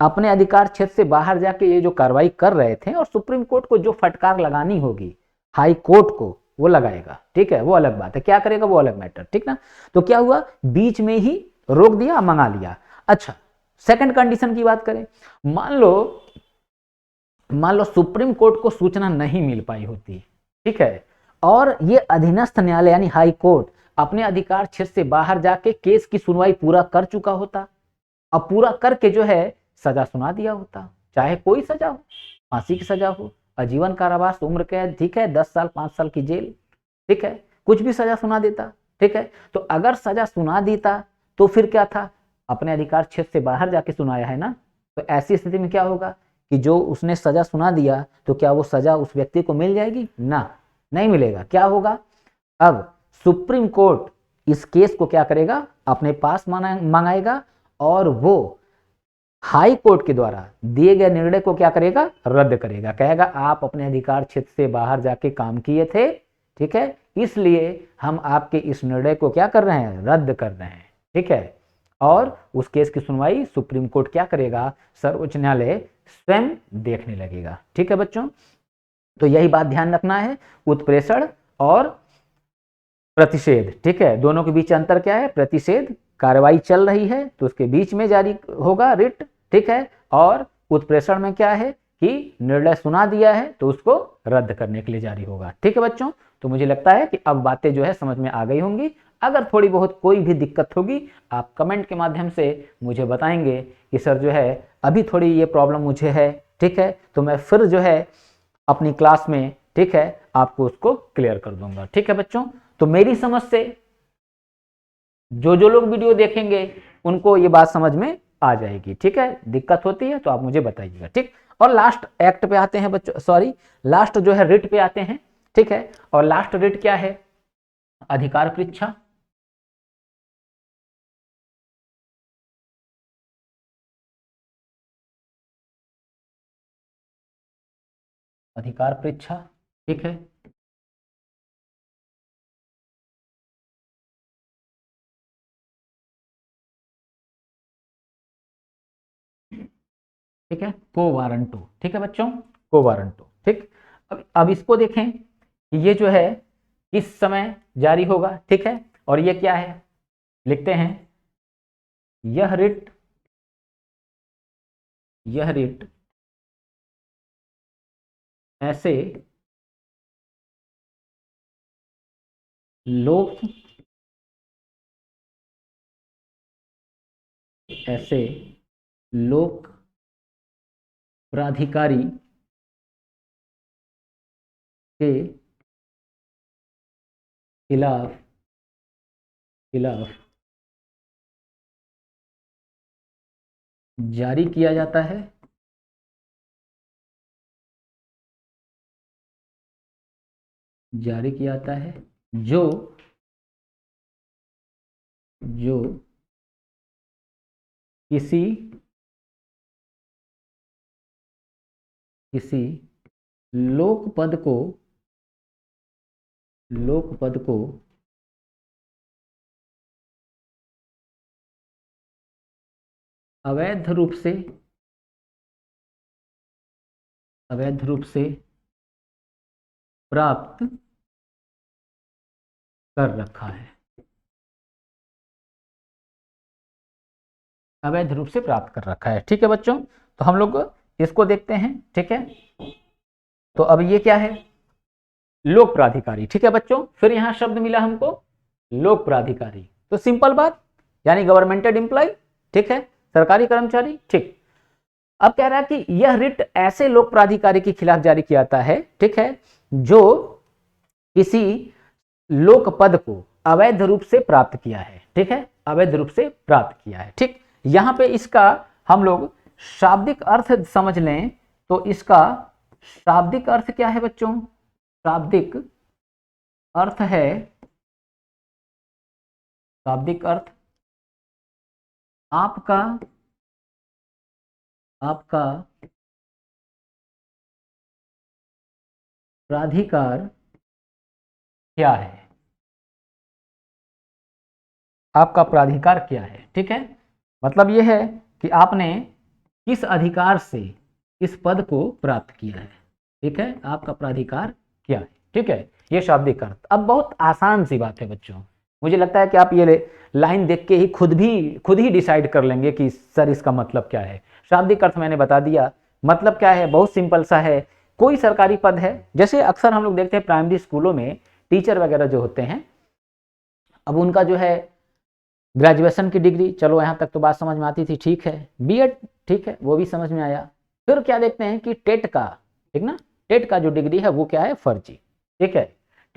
अपने अधिकार क्षेत्र से बाहर जाके ये जो कार्रवाई कर रहे थे, और सुप्रीम कोर्ट को जो फटकार लगानी होगी हाई कोर्ट को, वो लगाएगा। ठीक है, वो अलग बात है, क्या करेगा वो अलग मैटर। ठीक ना, तो क्या हुआ? बीच में ही रोक दिया, मंगा लिया। अच्छा, सेकंड कंडीशन की बात करें, मान लो सुप्रीम कोर्ट को सूचना नहीं मिल पाई होती, ठीक है, और ये अधीनस्थ न्यायालय यानी हाई कोर्ट अपने अधिकार क्षेत्र से बाहर जाके केस की सुनवाई पूरा कर चुका होता, अब पूरा करके जो है सजा सुना दिया होता, चाहे कोई सजा हो, फांसी की सजा हो, आजीवन कारावास, उम्र कैद, ठीक है, 10 साल 5 साल की जेल, ठीक है, कुछ भी सजा सुना देता। ठीक है, तो अगर सजा सुना देता तो फिर क्या था? अपने अधिकार क्षेत्र से बाहर जाके सुनाया है ना, तो ऐसी स्थिति में क्या होगा कि जो उसने सजा सुना दिया, तो क्या वो सजा उस व्यक्ति को मिल जाएगी? ना, नहीं मिलेगा। क्या होगा? अब सुप्रीम कोर्ट इस केस को क्या करेगा? अपने पास मंगाएगा और वो हाई कोर्ट के द्वारा दिए गए निर्णय को क्या करेगा? रद्द करेगा। कहेगा आप अपने अधिकार क्षेत्र से बाहर जाके काम किए थे, ठीक है, इसलिए हम आपके इस निर्णय को क्या कर रहे हैं? रद्द कर रहे हैं। ठीक है, और उस केस की सुनवाई सुप्रीम कोर्ट क्या करेगा? सर्वोच्च न्यायालय स्वयं देखने लगेगा। ठीक है बच्चों, तो यही बात ध्यान रखना है, उत्प्रेषण और प्रतिषेध। ठीक है, दोनों के बीच अंतर क्या है? प्रतिषेध कार्रवाई चल रही है तो उसके बीच में जारी होगा रिट, ठीक है, और उत्प्रेषण में क्या है कि निर्णय सुना दिया है तो उसको रद्द करने के लिए जारी होगा। ठीक है बच्चों, तो मुझे लगता है कि अब बातें जो है समझ में आ गई होंगी। अगर थोड़ी बहुत कोई भी दिक्कत होगी, आप कमेंट के माध्यम से मुझे बताएंगे कि सर जो है अभी थोड़ी ये प्रॉब्लम मुझे है, ठीक है, तो मैं फिर जो है अपनी क्लास में, ठीक है, आपको उसको क्लियर कर दूंगा। ठीक है बच्चों, तो मेरी समझ से जो लोग वीडियो देखेंगे उनको ये बात समझ में आ जाएगी। ठीक है, दिक्कत होती है तो आप मुझे बताइएगा। ठीक, और लास्ट एक्ट पे आते हैं बच्चों, सॉरी लास्ट जो है रिट पे आते हैं। ठीक है, और लास्ट रिट क्या है? अधिकार परीक्षा। अधिकार परीक्षा, ठीक है, ठीक है, को वारंटो। ठीक है बच्चों, को वारंटो। ठीक, अब इसको देखें कि ये जो है किस समय जारी होगा। ठीक है, और ये क्या है? लिखते हैं यह रिट ऐसे लोक ऐसे लोक प्राधिकारी के खिलाफ खिलाफ जारी किया जाता है, जो जो किसी किसी लोकपद को अवैध रूप से प्राप्त कर रखा है। अवैध रूप से प्राप्त कर रखा है। ठीक है बच्चों, तो हम लोग इसको देखते हैं। ठीक है, तो अब ये क्या है, लोक प्राधिकारी। ठीक है बच्चों, फिर यहां शब्द मिला हमको लोक प्राधिकारी, तो सिंपल बात, यानी गवर्नमेंटेड एम्प्लॉय। ठीक है, सरकारी कर्मचारी। ठीक, अब कह रहा है कि यह रिट ऐसे लोक प्राधिकारी के खिलाफ जारी किया जाता है, ठीक है, जो किसी लोक पद को अवैध रूप से प्राप्त किया है। ठीक है, अवैध रूप से प्राप्त किया है। ठीक, यहां पे इसका हम लोग शाब्दिक अर्थ समझ लें, तो इसका शाब्दिक अर्थ क्या है बच्चों? शाब्दिक अर्थ है, शाब्दिक अर्थ आपका प्राधिकार क्या है, आपका प्राधिकार क्या है। ठीक है, मतलब यह है कि आपने किस अधिकार से इस पद को प्राप्त किया है। ठीक है, आपका प्राधिकार क्या है। ठीक है, ये शाब्दिक अर्थ। अब बहुत आसान सी बात है बच्चों, मुझे लगता है कि आप ये लाइन देख के ही खुद ही डिसाइड कर लेंगे कि सर इसका मतलब क्या है। शाब्दिक अर्थ मैंने बता दिया, मतलब क्या है, बहुत सिंपल सा है। कोई सरकारी पद है, जैसे अक्सर हम लोग देखते हैं प्राइमरी स्कूलों में टीचर वगैरह जो होते हैं, अब उनका जो है ग्रेजुएशन की डिग्री, चलो यहाँ तक तो बात समझ में आती थी। ठीक है, बीएड, ठीक है, वो भी समझ में आया। फिर क्या देखते हैं कि टेट का, ठीक ना, टेट का जो डिग्री है वो क्या है, फर्जी। ठीक है,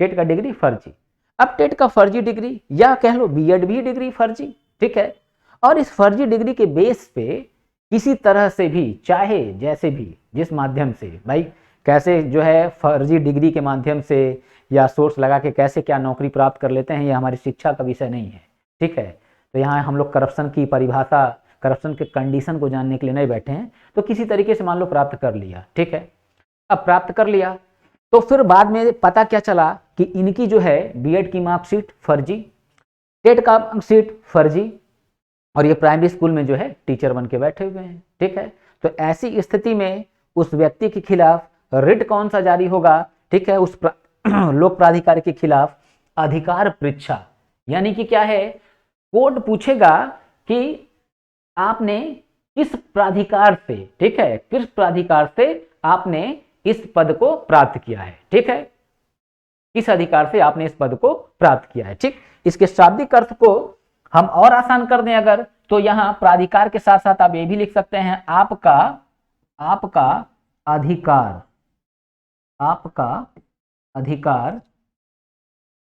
टेट का डिग्री फर्जी। अब टेट का फर्जी डिग्री, या कह लो बीएड भी डिग्री फर्जी। ठीक है, और इस फर्जी डिग्री के बेस पे किसी तरह से भी, चाहे जैसे भी, जिस माध्यम से, भाई कैसे जो है फर्जी डिग्री के माध्यम से या सोर्स लगा के कैसे क्या नौकरी प्राप्त कर लेते हैं, ये हमारी शिक्षा का विषय नहीं है। ठीक है, तो यहाँ हम लोग करप्शन की परिभाषा, करप्शन के कंडीशन को जानने के लिए नहीं बैठे हैं। तो किसी तरीके से मान लो प्राप्त कर लिया। ठीक है, अब प्राप्त कर लिया तो फिर बाद में पता क्या चला कि इनकी जो है बीएड की मार्कशीट फर्जी, टेट का मार्कशीट फर्जी, और ये प्राइमरी स्कूल में जो है टीचर बन के बैठे हुए हैं। ठीक है, तो ऐसी स्थिति में उस व्यक्ति के खिलाफ रिट कौन सा जारी होगा? ठीक है, उस लोक प्राधिकारी के खिलाफ अधिकार परीक्षा, यानी कि क्या है, कोर्ट पूछेगा कि आपने किस प्राधिकार से, ठीक है, किस प्राधिकार से आपने इस पद को प्राप्त किया है। ठीक है, किस अधिकार से आपने इस पद को प्राप्त किया है। ठीक, इसके शाब्दिक अर्थ को हम और आसान कर दें अगर, तो यहां प्राधिकार के साथ साथ आप ये भी लिख सकते हैं आपका अधिकार, आपका अधिकार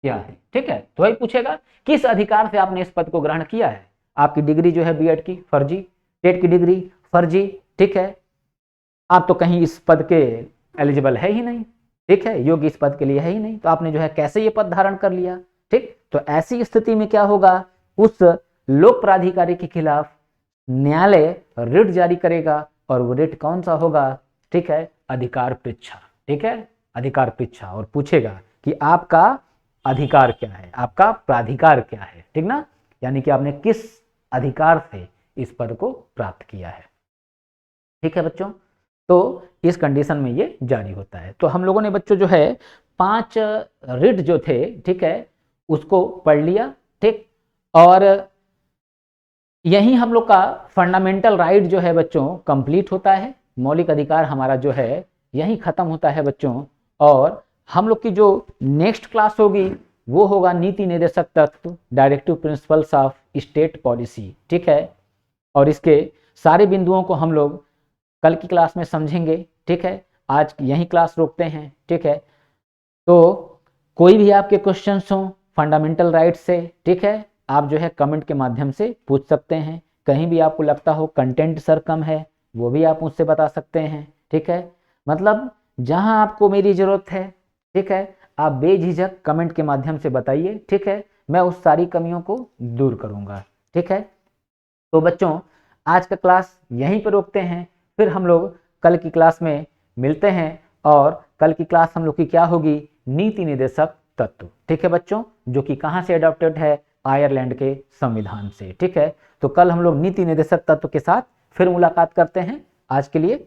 क्या है। ठीक है, तो वही पूछेगा किस अधिकार से आपने इस पद को ग्रहण किया है। आपकी डिग्री जो है बीएड की फर्जी, टेट की डिग्री फर्जी। ठीक है, आप तो कहीं इस पद के एलिजिबल है ही नहीं। ठीक है, योग्य इस पद के लिए है ही नहीं, तो आपने जो है कैसे ये पद धारण कर लिया। ठीक, तो ऐसी स्थिति में क्या होगा, उस लोक प्राधिकारी के खिलाफ न्यायालय रिट जारी करेगा, और वो रिट कौन सा होगा? ठीक है, अधिकार परीक्षा। ठीक है, अधिकार परीक्षा, और पूछेगा कि आपका अधिकार क्या है, आपका प्राधिकार क्या है। ठीक ना, यानी कि आपने किस अधिकार से इस पद को प्राप्त किया है। ठीक है बच्चों, तो इस कंडीशन में ये जारी होता है। तो हम लोगों ने बच्चों जो है 5 रिट जो थे, ठीक है, उसको पढ़ लिया। ठीक, और यही हम लोग का फंडामेंटल राइट जो है बच्चों कंप्लीट होता है। मौलिक अधिकार हमारा जो है यही खत्म होता है बच्चों। और हम लोग की जो नेक्स्ट क्लास होगी वो होगा नीति निर्देशक तत्व, directive principles of state policy. ठीक है, और इसके सारे बिंदुओं को हम लोग कल की क्लास में समझेंगे। ठीक है, आज यही क्लास रोकते हैं। ठीक है, तो कोई भी आपके क्वेश्चंस हो फंडामेंटल राइट से, ठीक है, आप जो है कमेंट के माध्यम से पूछ सकते हैं। कहीं भी आपको लगता हो कंटेंट सर कम है, वो भी आप मुझसे बता सकते हैं। ठीक है, मतलब जहां आपको मेरी ज़रूरत है, ठीक है, आप बेझिझक कमेंट के माध्यम से बताइए। ठीक है, मैं उस सारी कमियों को दूर करूंगा। ठीक है, तो बच्चों आज का क्लास यहीं पर रोकते हैं, फिर हम लोग कल की क्लास में मिलते हैं और कल की क्लास हम लोग की क्या होगी, नीति निर्देशक तत्व। ठीक है बच्चों, जो कि कहाँ से अडॉप्टेड है, आयरलैंड के संविधान से। ठीक है, तो कल हम लोग नीति निर्देशक तत्व के साथ फिर मुलाकात करते हैं। आज के लिए